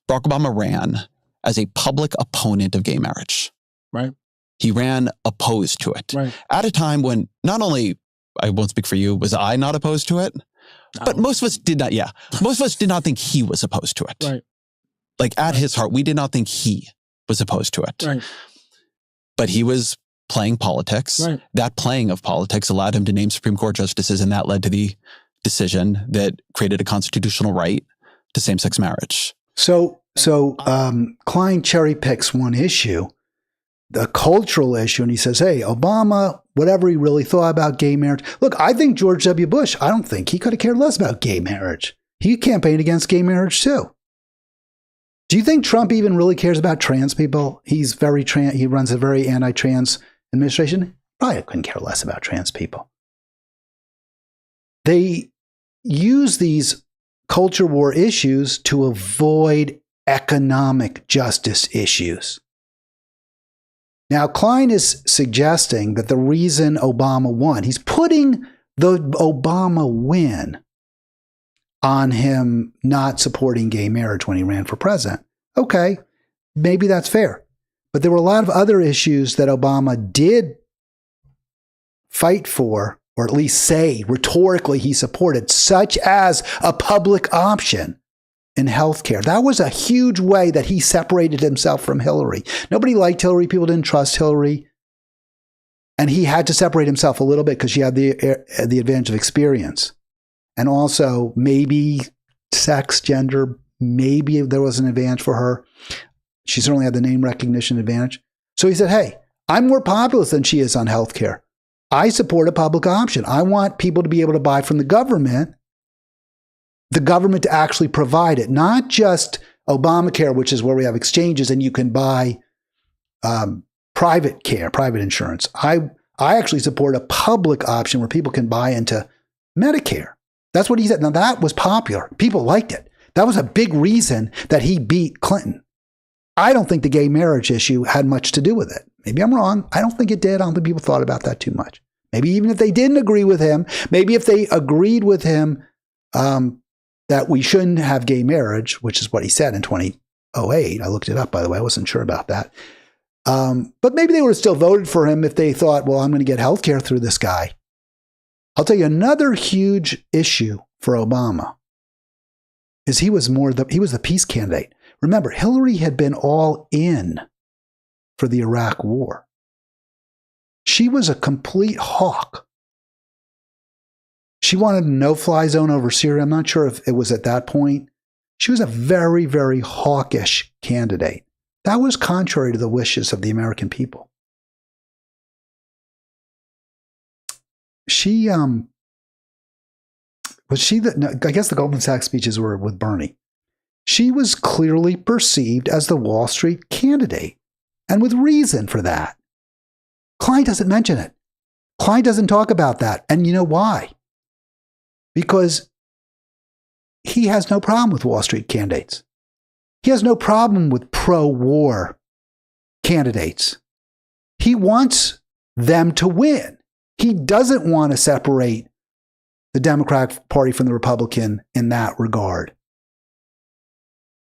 Barack Obama ran as a public opponent of gay marriage. Right. He ran opposed to it. Right. At a time when not only, I won't speak for you, was I not opposed to it, but most of us did not, most of us did not think he was opposed to it. Right. Like at his heart, we did not think he was opposed to it. Right. But he was playing politics. Right. That playing of politics allowed him to name Supreme Court justices, and that led to the decision that created a constitutional right to same-sex marriage. So Klein cherry picks one issue, the cultural issue, and he says, hey, Obama, whatever he really thought about gay marriage. Look, I think George W. Bush, I don't think he could have cared less about gay marriage. He campaigned against gay marriage too. Do you think Trump even really cares about trans people? He runs a very anti-trans administration. Probably couldn't care less about trans people. They use these culture war issues to avoid economic justice issues. Now, Klein is suggesting that the reason Obama won, he's putting the Obama win on him not supporting gay marriage when he ran for president. Okay, maybe that's fair. But there were a lot of other issues that Obama did fight for, or at least say rhetorically he supported, such as a public option in healthcare. That was a huge way that he separated himself from Hillary. Nobody liked Hillary. People didn't trust Hillary. And he had to separate himself a little bit because she had the advantage of experience. And also maybe sex, gender, maybe there was an advantage for her. She certainly had the name recognition advantage. So he said, hey, I'm more populous than she is on healthcare. I support a public option. I want people to be able to buy from the government to actually provide it, not just Obamacare, which is where we have exchanges and you can buy private care, private insurance. I actually support a public option where people can buy into Medicare. That's what he said. Now, that was popular. People liked it. That was a big reason that he beat Clinton. I don't think the gay marriage issue had much to do with it. Maybe I'm wrong. I don't think it did. I don't think people thought about that too much. Maybe even if they didn't agree with him, maybe if they agreed with him that we shouldn't have gay marriage, which is what he said in 2008. I looked it up, by the way. I wasn't sure about that. But maybe they would have still voted for him if they thought, well, I'm going to get health care through this guy. I'll tell you another huge issue for Obama is he was the peace candidate. Remember, Hillary had been all in for the Iraq war. She was a complete hawk. She wanted a no-fly zone over Syria. I'm not sure if it was at that point. She was a very, very hawkish candidate. That was contrary to the wishes of the American people. I guess the Goldman Sachs speeches were with Bernie. She was clearly perceived as the Wall Street candidate, and with reason for that. Klein doesn't mention it. Klein doesn't talk about that. And you know why? Because he has no problem with Wall Street candidates. He has no problem with pro-war candidates. He wants them to win. He doesn't want to separate the Democratic Party from the Republican in that regard.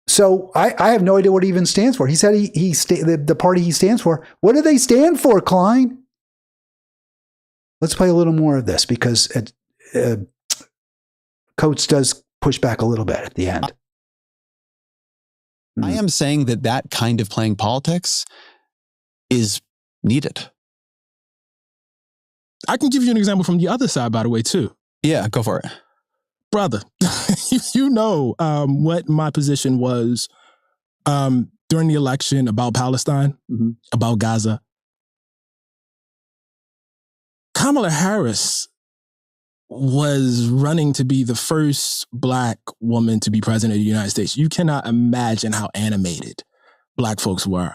So I have no idea what he even stands for. He said the party he stands for. What do they stand for, Klein? Let's play a little more of this because Coates does push back a little bit at the end. I am saying that kind of playing politics is needed. I can give you an example from the other side, by the way, too. Yeah, go for it. Brother, you know what my position was during the election about Palestine, about Gaza. Kamala Harris was running to be the first Black woman to be president of the United States. You cannot imagine how animated Black folks were.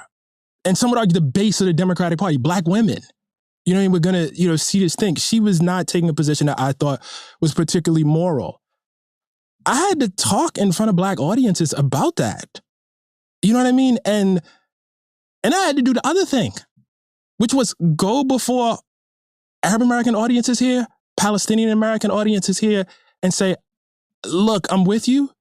And some would argue the base of the Democratic Party, Black women. You know, we're going to, see this thing. She was not taking a position that I thought was particularly moral. I had to talk in front of Black audiences about that. You know what I mean? And I had to do the other thing, which was go before Arab American audiences here, Palestinian American audiences here, and say, look, I'm with you.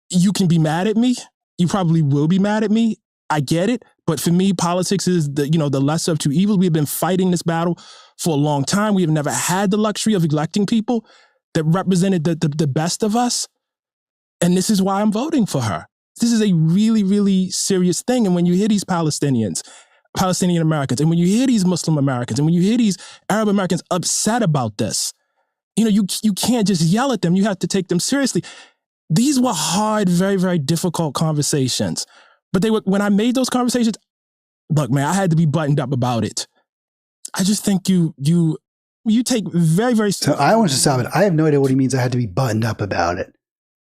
You can be mad at me. You probably will be mad at me. I get it. But for me, politics is the lesser of two evils. We've been fighting this battle for a long time. We have never had the luxury of electing people that represented the best of us. And this is why I'm voting for her. This is a really, really serious thing. And when you hear these Palestinian Americans, and when you hear these Muslim Americans, and when you hear these Arab Americans upset about this, you can't just yell at them. You have to take them seriously. These were hard, very, very difficult conversations. But when I made those conversations, look, man, I had to be buttoned up about it. I just think you take very, very... So I want to stop it. I have no idea what he means I had to be buttoned up about it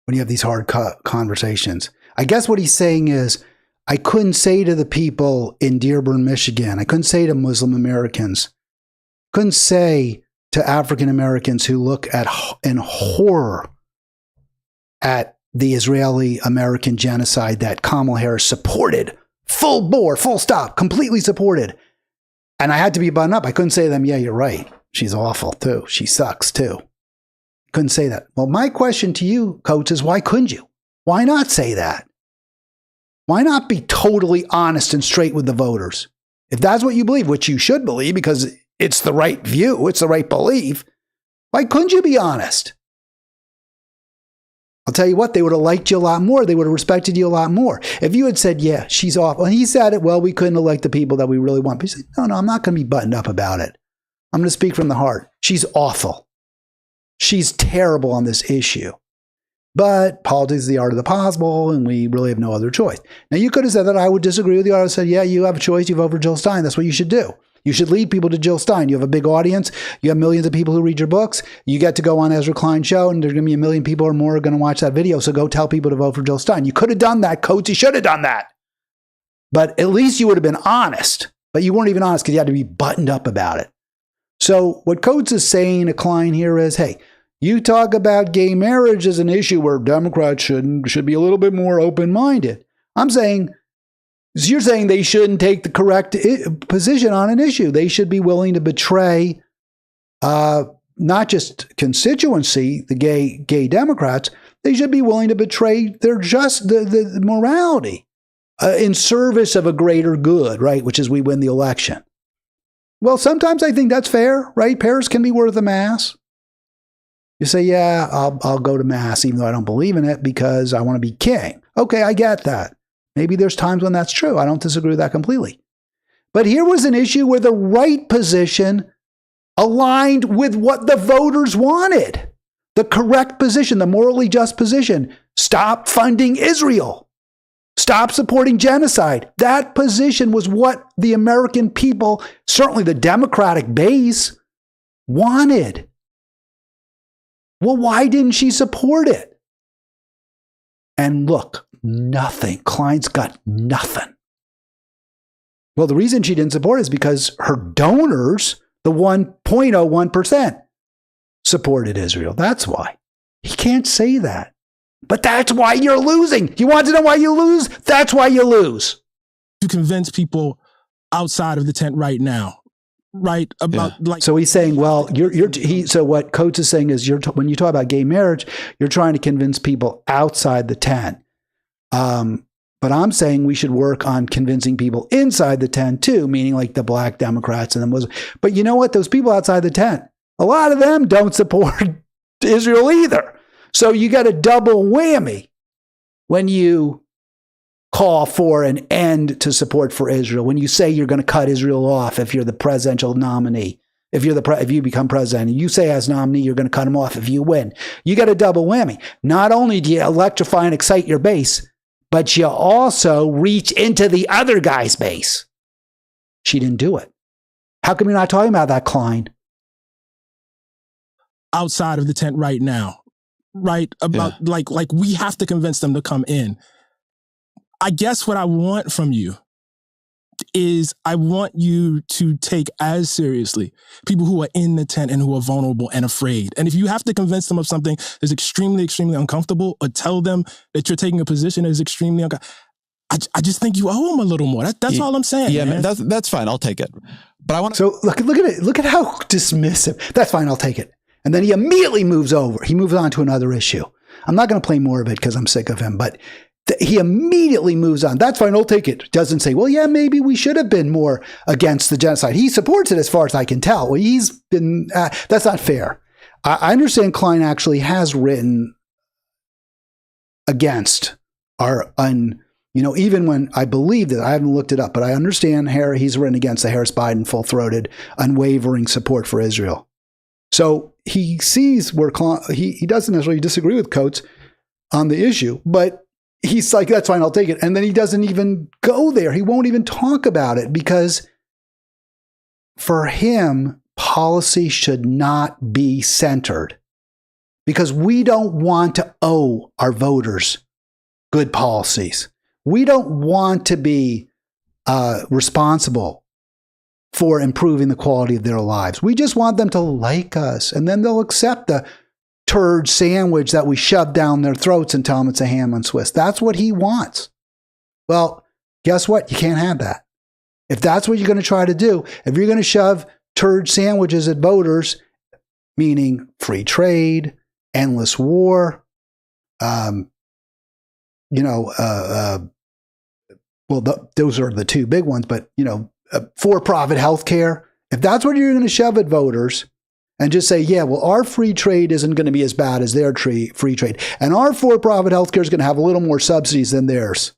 when you have these hard conversations. I guess what he's saying is I couldn't say to the people in Dearborn, Michigan, I couldn't say to Muslim Americans, couldn't say to African Americans who look in horror at the Israeli-American genocide that Kamala Harris supported, full bore, full stop, completely supported. And I had to be buttoned up. I couldn't say to them, yeah, you're right. She's awful too. She sucks too. Couldn't say that. Well, my question to you, Coates, is why couldn't you? Why not say that? Why not be totally honest and straight with the voters? If that's what you believe, which you should believe because it's the right view, it's the right belief, why couldn't you be honest? I'll tell you what, they would have liked you a lot more. They would have respected you a lot more. If you had said, yeah, she's awful. And he said it, well, we couldn't elect the people that we really want. But he said, no, I'm not going to be buttoned up about it. I'm going to speak from the heart. She's awful. She's terrible on this issue. But politics is the art of the possible, and we really have no other choice. Now, you could have said that I would disagree with you. I would have said, yeah, you have a choice. You vote for Jill Stein. That's what you should do. You should lead people to Jill Stein. You have a big audience. You have millions of people who read your books. You get to go on Ezra Klein show, and there's going to be 1 million people or more are going to watch that video. So go tell people to vote for Jill Stein. You could have done that, Coates. You should have done that. But at least you would have been honest. But you weren't even honest because you had to be buttoned up about it. So what Coates is saying to Klein here is, hey, you talk about gay marriage as an issue where Democrats should be a little bit more open-minded. I'm saying So you're saying they shouldn't take the correct position on an issue. They should be willing to betray not just constituency, the gay Democrats. They should be willing to betray the morality in service of a greater good, right? Which is we win the election. Well, sometimes I think that's fair, right? Prayers can be worth a mass. You say, yeah, I'll go to mass even though I don't believe in it because I want to be king. Okay, I get that. Maybe there's times when that's true. I don't disagree with that completely. But here was an issue where the right position aligned with what the voters wanted. The correct position, the morally just position. Stop funding Israel. Stop supporting genocide. That position was what the American people, certainly the Democratic base, wanted. Well, why didn't she support it? And look, nothing. Klein's got nothing. Well, the reason she didn't support it is because her donors, the 1.01%, supported Israel. That's why. He can't say that. But that's why you're losing. You want to know why you lose? That's why you lose. To convince people outside of the tent right now, right? So he's saying, well, so what Coates is saying is when you talk about gay marriage, you're trying to convince people outside the tent. But I'm saying we should work on convincing people inside the tent too, meaning like the black Democrats and the Muslims. But you know what? Those people outside the tent, a lot of them don't support Israel either. So you got a double whammy when you call for an end to support for Israel, when you say you're going to cut Israel off if you're the presidential nominee. If you become president, you say as nominee, you're going to cut him off if you win. You got a double whammy. Not only do you electrify and excite your base, but you also reach into the other guy's base. She didn't do it. How come you're not talking about that, Klein? Outside of the tent right now, right? Like we have to convince them to come in. I guess what I want from you is I want you to take as seriously people who are in the tent and who are vulnerable and afraid. And if you have to convince them of something that's extremely, extremely uncomfortable, or tell them that you're taking a position that is extremely uncomfortable, I just think you owe them a little more. That's all I'm saying. Yeah, man. That's fine. I'll take it. But I want to. So look at it. Look at how dismissive. That's fine. I'll take it. And then he immediately moves over. He moves on to another issue. I'm not going to play more of it because I'm sick of him, but he immediately moves on. That's fine. I'll take it. Doesn't say, well, yeah, maybe we should have been more against the genocide. He supports it as far as I can tell. Well, he's been, that's not fair. I understand Klein actually has written against our even when I believe that, I haven't looked it up, but I understand he's written against the Harris-Biden full-throated, unwavering support for Israel. So he sees where he doesn't necessarily disagree with Coates on the issue, but he's like, that's fine, I'll take it. And then he doesn't even go there. He won't even talk about it because for him, policy should not be centered because we don't want to owe our voters good policies. We don't want to be responsible for improving the quality of their lives. We just want them to like us, and then they'll accept the turd sandwich that we shove down their throats and tell them it's a ham and Swiss. That's what he wants. Well, guess what? You can't have that. If that's what you're going to try to do, if you're going to shove turd sandwiches at voters, meaning free trade, endless war, those are the two big ones, but, for-profit healthcare. If that's what you're going to shove at voters and just say, yeah, well, our free trade isn't going to be as bad as their free trade, and our for-profit healthcare is going to have a little more subsidies than theirs.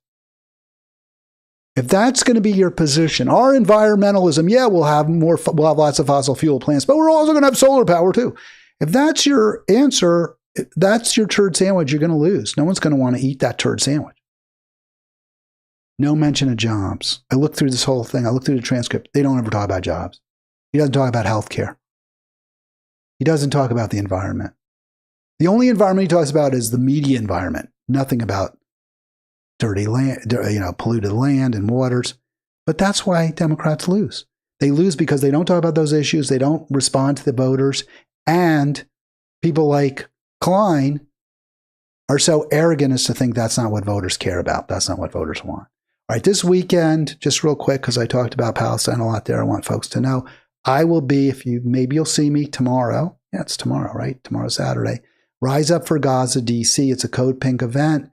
If that's going to be your position, our environmentalism, yeah, we'll have lots of fossil fuel plants, but we're also going to have solar power too. If that's your answer, that's your turd sandwich, you're going to lose. No one's going to want to eat that turd sandwich. No mention of jobs. I looked through this whole thing. I looked through the transcript. They don't ever talk about jobs. He doesn't talk about healthcare. He doesn't talk about the environment. The only environment he talks about is the media environment. Nothing about dirty land, polluted land and waters. But that's why Democrats lose. They lose because they don't talk about those issues. They don't respond to the voters. And people like Klein are so arrogant as to think that's not what voters care about. That's not what voters want. All right, this weekend, just real quick, because I talked about Palestine a lot there, I want folks to know, I will be, maybe you'll see me tomorrow. Yeah, it's tomorrow, right? Tomorrow's Saturday. Rise Up for Gaza, D.C. It's a Code Pink event.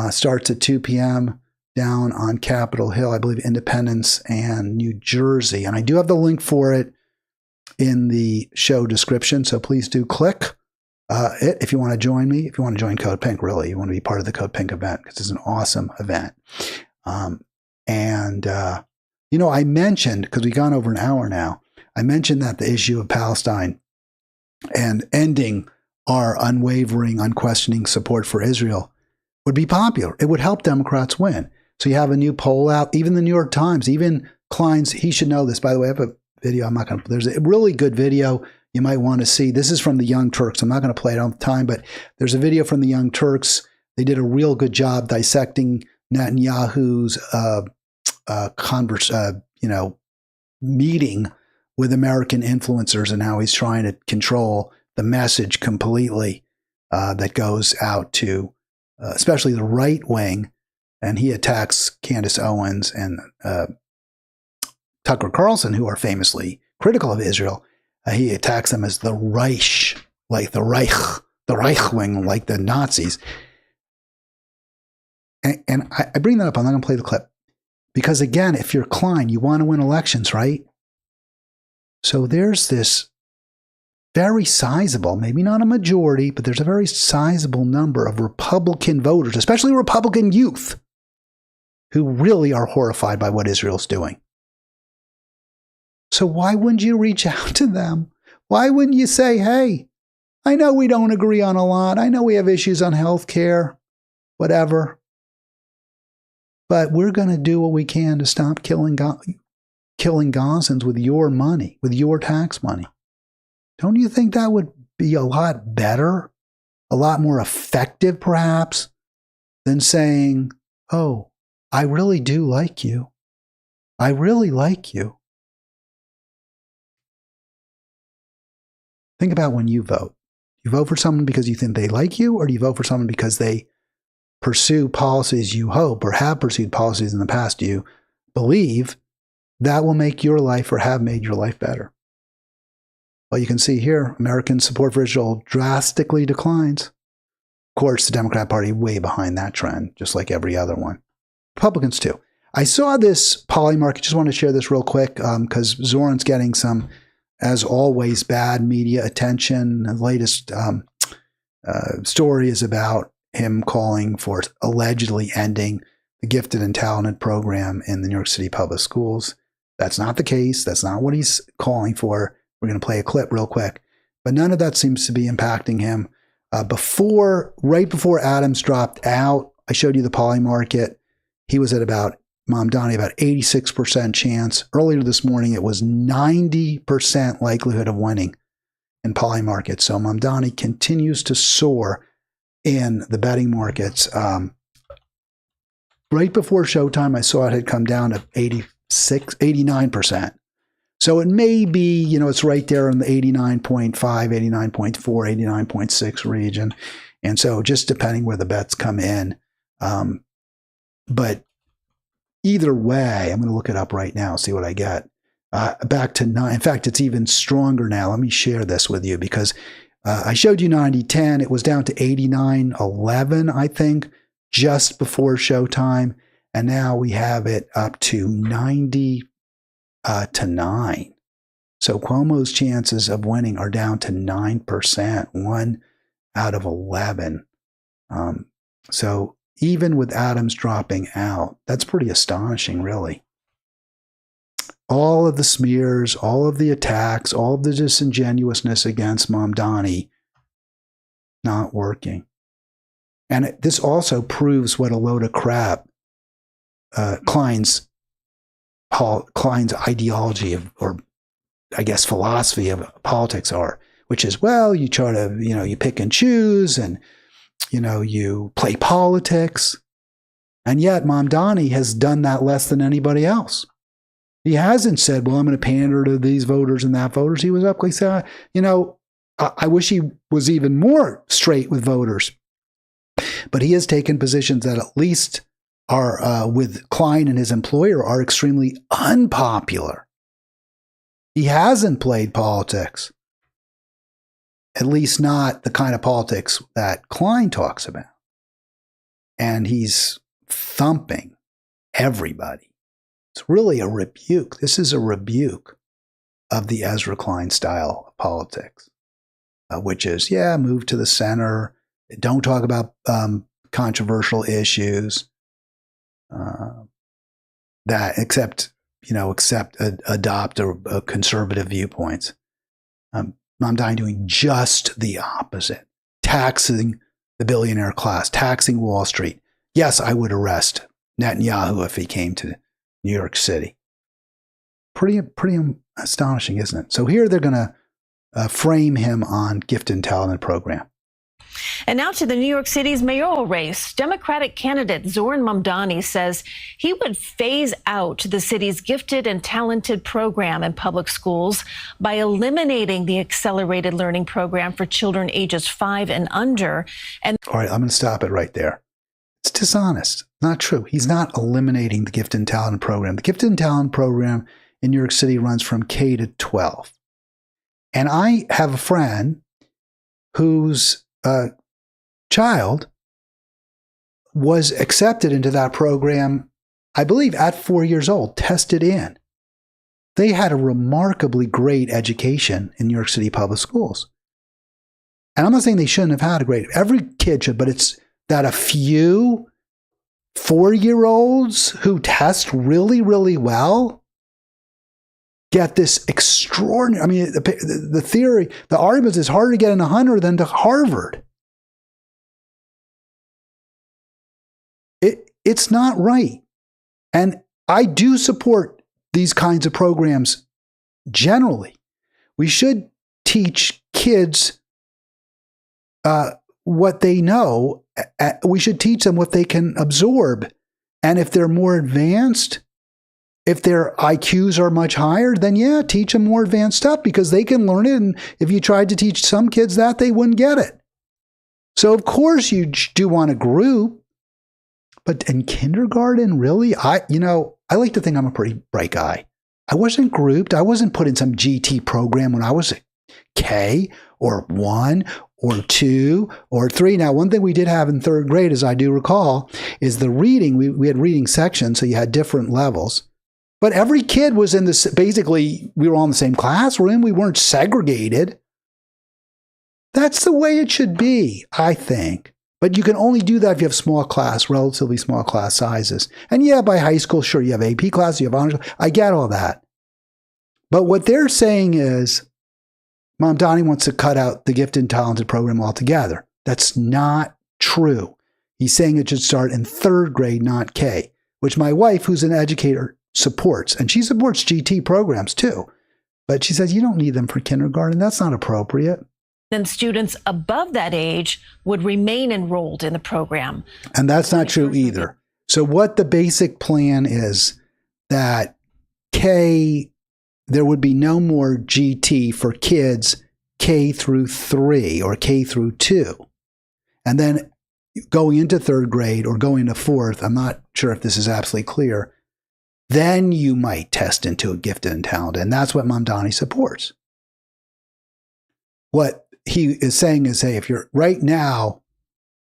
Starts at 2 p.m. down on Capitol Hill, I believe Independence and New Jersey. And I do have the link for it in the show description, so please do click it if you want to join me. If you want to join Code Pink, really, you want to be part of the Code Pink event because it's an awesome event. I mentioned, because we've gone over an hour now, I mentioned that the issue of Palestine and ending our unwavering, unquestioning support for Israel would be popular. It would help Democrats win. So you have a new poll out, even the New York Times, even Klein's, he should know this, by the way, I have a video, there's a really good video you might want to see. This is from the Young Turks. I'm not going to play it all the time, but there's a video from the Young Turks. They did a real good job dissecting Netanyahu's meeting with American influencers and how he's trying to control the message completely that goes out to especially the right wing. And he attacks Candace Owens and Tucker Carlson, who are famously critical of Israel. He attacks them as the Reich, like the Reich wing, like the Nazis. And I bring that up. I'm not going to play the clip. Because again, if you're Klein, you want to win elections, right? So there's this very sizable, maybe not a majority, but there's a very sizable number of Republican voters, especially Republican youth, who really are horrified by what Israel's doing. So why wouldn't you reach out to them? Why wouldn't you say, hey, I know we don't agree on a lot. I know we have issues on health care, whatever. But we're going to do what we can to stop killing Gazans with your money, with your tax money. Don't you think that would be a lot better, a lot more effective perhaps, than saying, oh, I really do like you. I really like you. Think about when you vote. You vote for someone because you think they like you, or do you vote for someone because they pursue policies you hope, or have pursued policies in the past you believe that will make your life or have made your life better? Well, you can see here, American support for Israel drastically declines. Of course, the Democrat Party way behind that trend, just like every other one. Republicans too. I saw this Polymarket. Just want to share this real quick because Zoran's getting some, as always, bad media attention. The latest story is about him calling for allegedly ending the gifted and talented program in the New York City public schools. That's not the case. That's not what he's calling for. We're going to play a clip real quick. But none of that seems to be impacting him. Right before Adams dropped out, I showed you the Polymarket. He was at Mamdani, about 86% chance. Earlier this morning, it was 90% likelihood of winning in Polymarket. So Mamdani continues to soar in the betting markets. Right before showtime, I saw it had come down to 89%. So it may be, it's right there in the 89.5, 89.4, 89.6 region. And so just depending where the bets come in. But either way, I'm going to look it up right now, see what I get. Back to 9. In fact, it's even stronger now. Let me share this with you because I showed you 90-10. It was down to 89-11, I think, just before showtime. And now we have it up to 90 to 9. So Cuomo's chances of winning are down to 9%, 1 out of 11. So even with Adams dropping out, that's pretty astonishing, really. All of the smears, all of the attacks, all of the disingenuousness against Mamdani not working. And this also proves what a load of crap Klein's ideology of, or I guess philosophy of politics are, which is, well, you try to, you pick and choose and, you play politics. And yet Mamdani has done that less than anybody else. He hasn't said, well, I'm going to pander to these voters and that voters. He was up like, I wish he was even more straight with voters. But he has taken positions that at least are with Klein and his employer are extremely unpopular. He hasn't played politics, at least not the kind of politics that Klein talks about. And he's thumping everybody. It's really a rebuke. This is a rebuke of the Ezra Klein style of politics, which is, move to the center. Don't talk about controversial issues. Adopt a conservative viewpoints. Mamdani doing just the opposite, taxing the billionaire class, taxing Wall Street. Yes, I would arrest Netanyahu if he came to New York City. Pretty astonishing, isn't it? So here they're going to frame him on gifted and talented program. And now to the New York City's mayoral race. Democratic candidate Zohran Mamdani says he would phase out the city's gifted and talented program in public schools by eliminating the accelerated learning program for children ages 5 and under. And all right, I'm going to stop it right there. It's dishonest. Not true. He's not eliminating the gifted and talented program. The gifted and talented program in New York City runs from K to 12. And I have a friend whose child was accepted into that program, I believe, at 4 years old, tested in. They had a remarkably great education in New York City public schools. And I'm not saying they shouldn't have had a great, every kid should, but it's that a few 4-year-olds who test really, really well get this extraordinary, I mean, the theory, the argument is it's harder to get in 100 than to Harvard. It's not right. And I do support these kinds of programs generally. We should teach kids what they know. We should teach them what they can absorb. And if they're more advanced, if their IQs are much higher, then teach them more advanced stuff because they can learn it. And if you tried to teach some kids that, they wouldn't get it. So of course you do want a group, but in kindergarten, really? I like to think I'm a pretty bright guy. I wasn't grouped. I wasn't put in some GT program when I was K or 1 or 2 or 3. Now, one thing we did have in 3rd grade, as I do recall, is the reading. We had reading sections, so you had different levels. But every kid was in this, basically, we were all in the same classroom. We weren't segregated. That's the way it should be, I think. But you can only do that if you have relatively small class sizes. And by high school, sure, you have AP classes, you have honors. I get all that. But what they're saying is Mamdani wants to cut out the gifted and talented program altogether. That's not true. He's saying it should start in 3rd grade, not K, which my wife, who's an educator, supports. And she supports GT programs too. But she says, you don't need them for kindergarten. That's not appropriate. Then students above that age would remain enrolled in the program. And that's not true either. So what the basic plan is that there would be no more GT for kids K through 3 or K through 2. And then going into 3rd grade or going to 4th, I'm not sure if this is absolutely clear, then you might test into a gifted and talented. And that's what Mamdani supports. What he is saying is, hey, if you're right now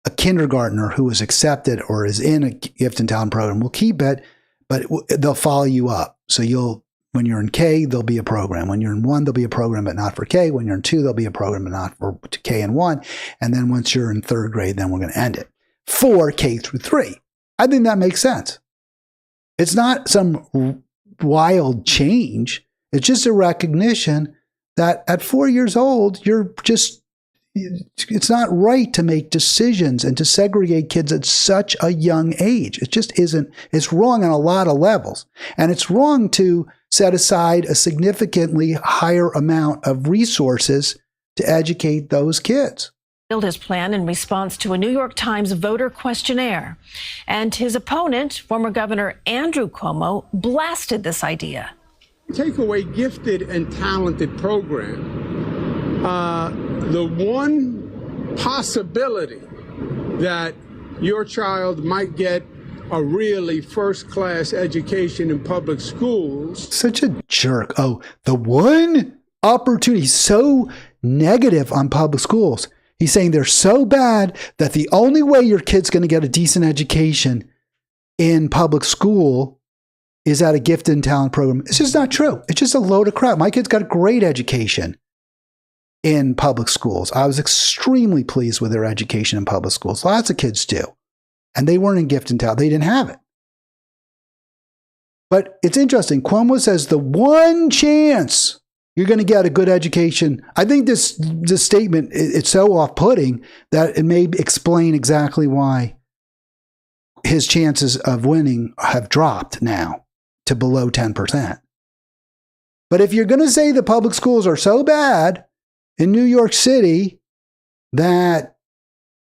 a kindergartner who is accepted or is in a gift and talent program, we'll keep it, but they'll follow you up. So when you're in K, there'll be a program. When you're in 1, there'll be a program, but not for K. When you're in 2, there'll be a program, but not for K and 1. And then once you're in 3rd grade, then we're going to end it for K through 3. I think that makes sense. It's not some wild change. It's just a recognition that at 4 years old, it's not right to make decisions and to segregate kids at such a young age. It just isn't. It's wrong on a lot of levels. And it's wrong to set aside a significantly higher amount of resources to educate those kids. His plan in response to a New York Times voter questionnaire. And his opponent, former Governor Andrew Cuomo, blasted this idea. Take away gifted and talented program. The one possibility that your child might get a really first-class education in public schools. Such a jerk. Oh, the one opportunity, so negative on public schools. He's saying they're so bad that the only way your kid's going to get a decent education in public school is at a gifted and talent program. It's just not true. It's just a load of crap. My kid's got a great education in public schools. I was extremely pleased with their education in public schools. Lots of kids do. And they weren't in gifted and talent. They didn't have it. But it's interesting. Cuomo says the one chance you're going to get a good education. I think this statement, it's so off-putting that it may explain exactly why his chances of winning have dropped now to below 10%. But if you're going to say the public schools are so bad in New York City that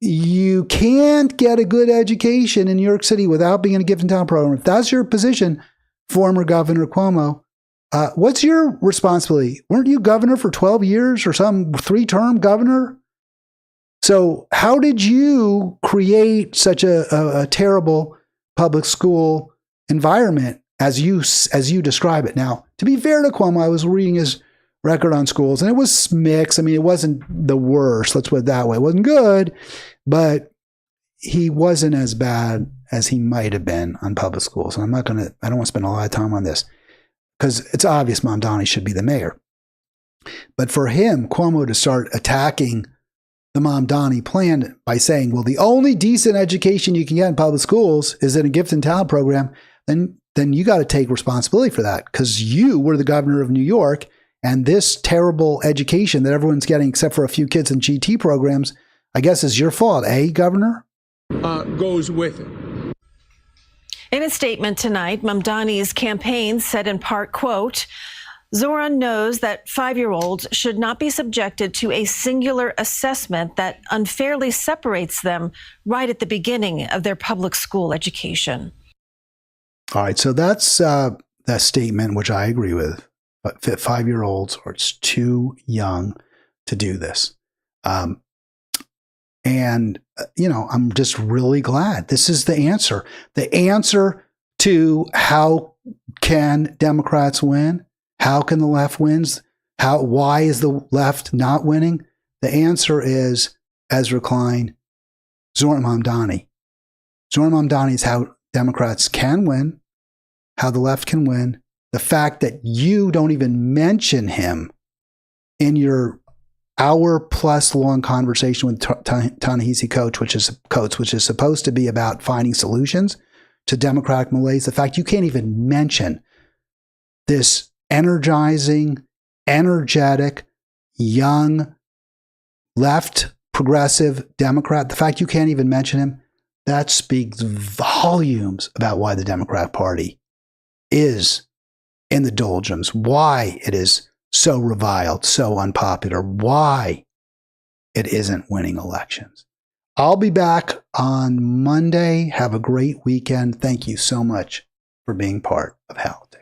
you can't get a good education in New York City without being in a gifted and talent program, if that's your position, former Governor Cuomo, what's your responsibility? Weren't you governor for 12 years or some 3-term governor? So how did you create such a terrible public school environment as you describe it? Now, to be fair to Cuomo, I was reading his record on schools, and it was mixed. I mean, it wasn't the worst. Let's put it that way. It wasn't good, but he wasn't as bad as he might have been on public schools. And I don't want to spend a lot of time on this because it's obvious Mamdani should be the mayor. But for him, Cuomo, to start attacking the Mamdani plan by saying, well, the only decent education you can get in public schools is in a gifted and talent program, then you got to take responsibility for that because you were the governor of New York. And this terrible education that everyone's getting, except for a few kids in GT programs, I guess is your fault, Governor? Goes with it. In a statement tonight, Mamdani's campaign said in part, quote, Zohran knows that 5-year-olds should not be subjected to a singular assessment that unfairly separates them right at the beginning of their public school education. All right, so that's that statement, which I agree with. But 5-year-olds, or it's too young to do this. And, I'm just really glad this is the answer. The answer to how can Democrats win? How can the left win? Why is the left not winning? The answer is Ezra Klein, Zohran Mamdani. Zohran Mamdani is how Democrats can win, how the left can win. The fact that you don't even mention him in your hour-plus long conversation with Ta-Nehisi Coates, which is supposed to be about finding solutions to Democratic malaise, the fact you can't even mention this energizing, energetic, young, left progressive Democrat, the fact you can't even mention him, that speaks volumes about why the Democratic Party is in the doldrums, why it is so reviled, so unpopular, why it isn't winning elections. I'll be back on Monday. Have a great weekend. Thank you so much for being part of Halitics.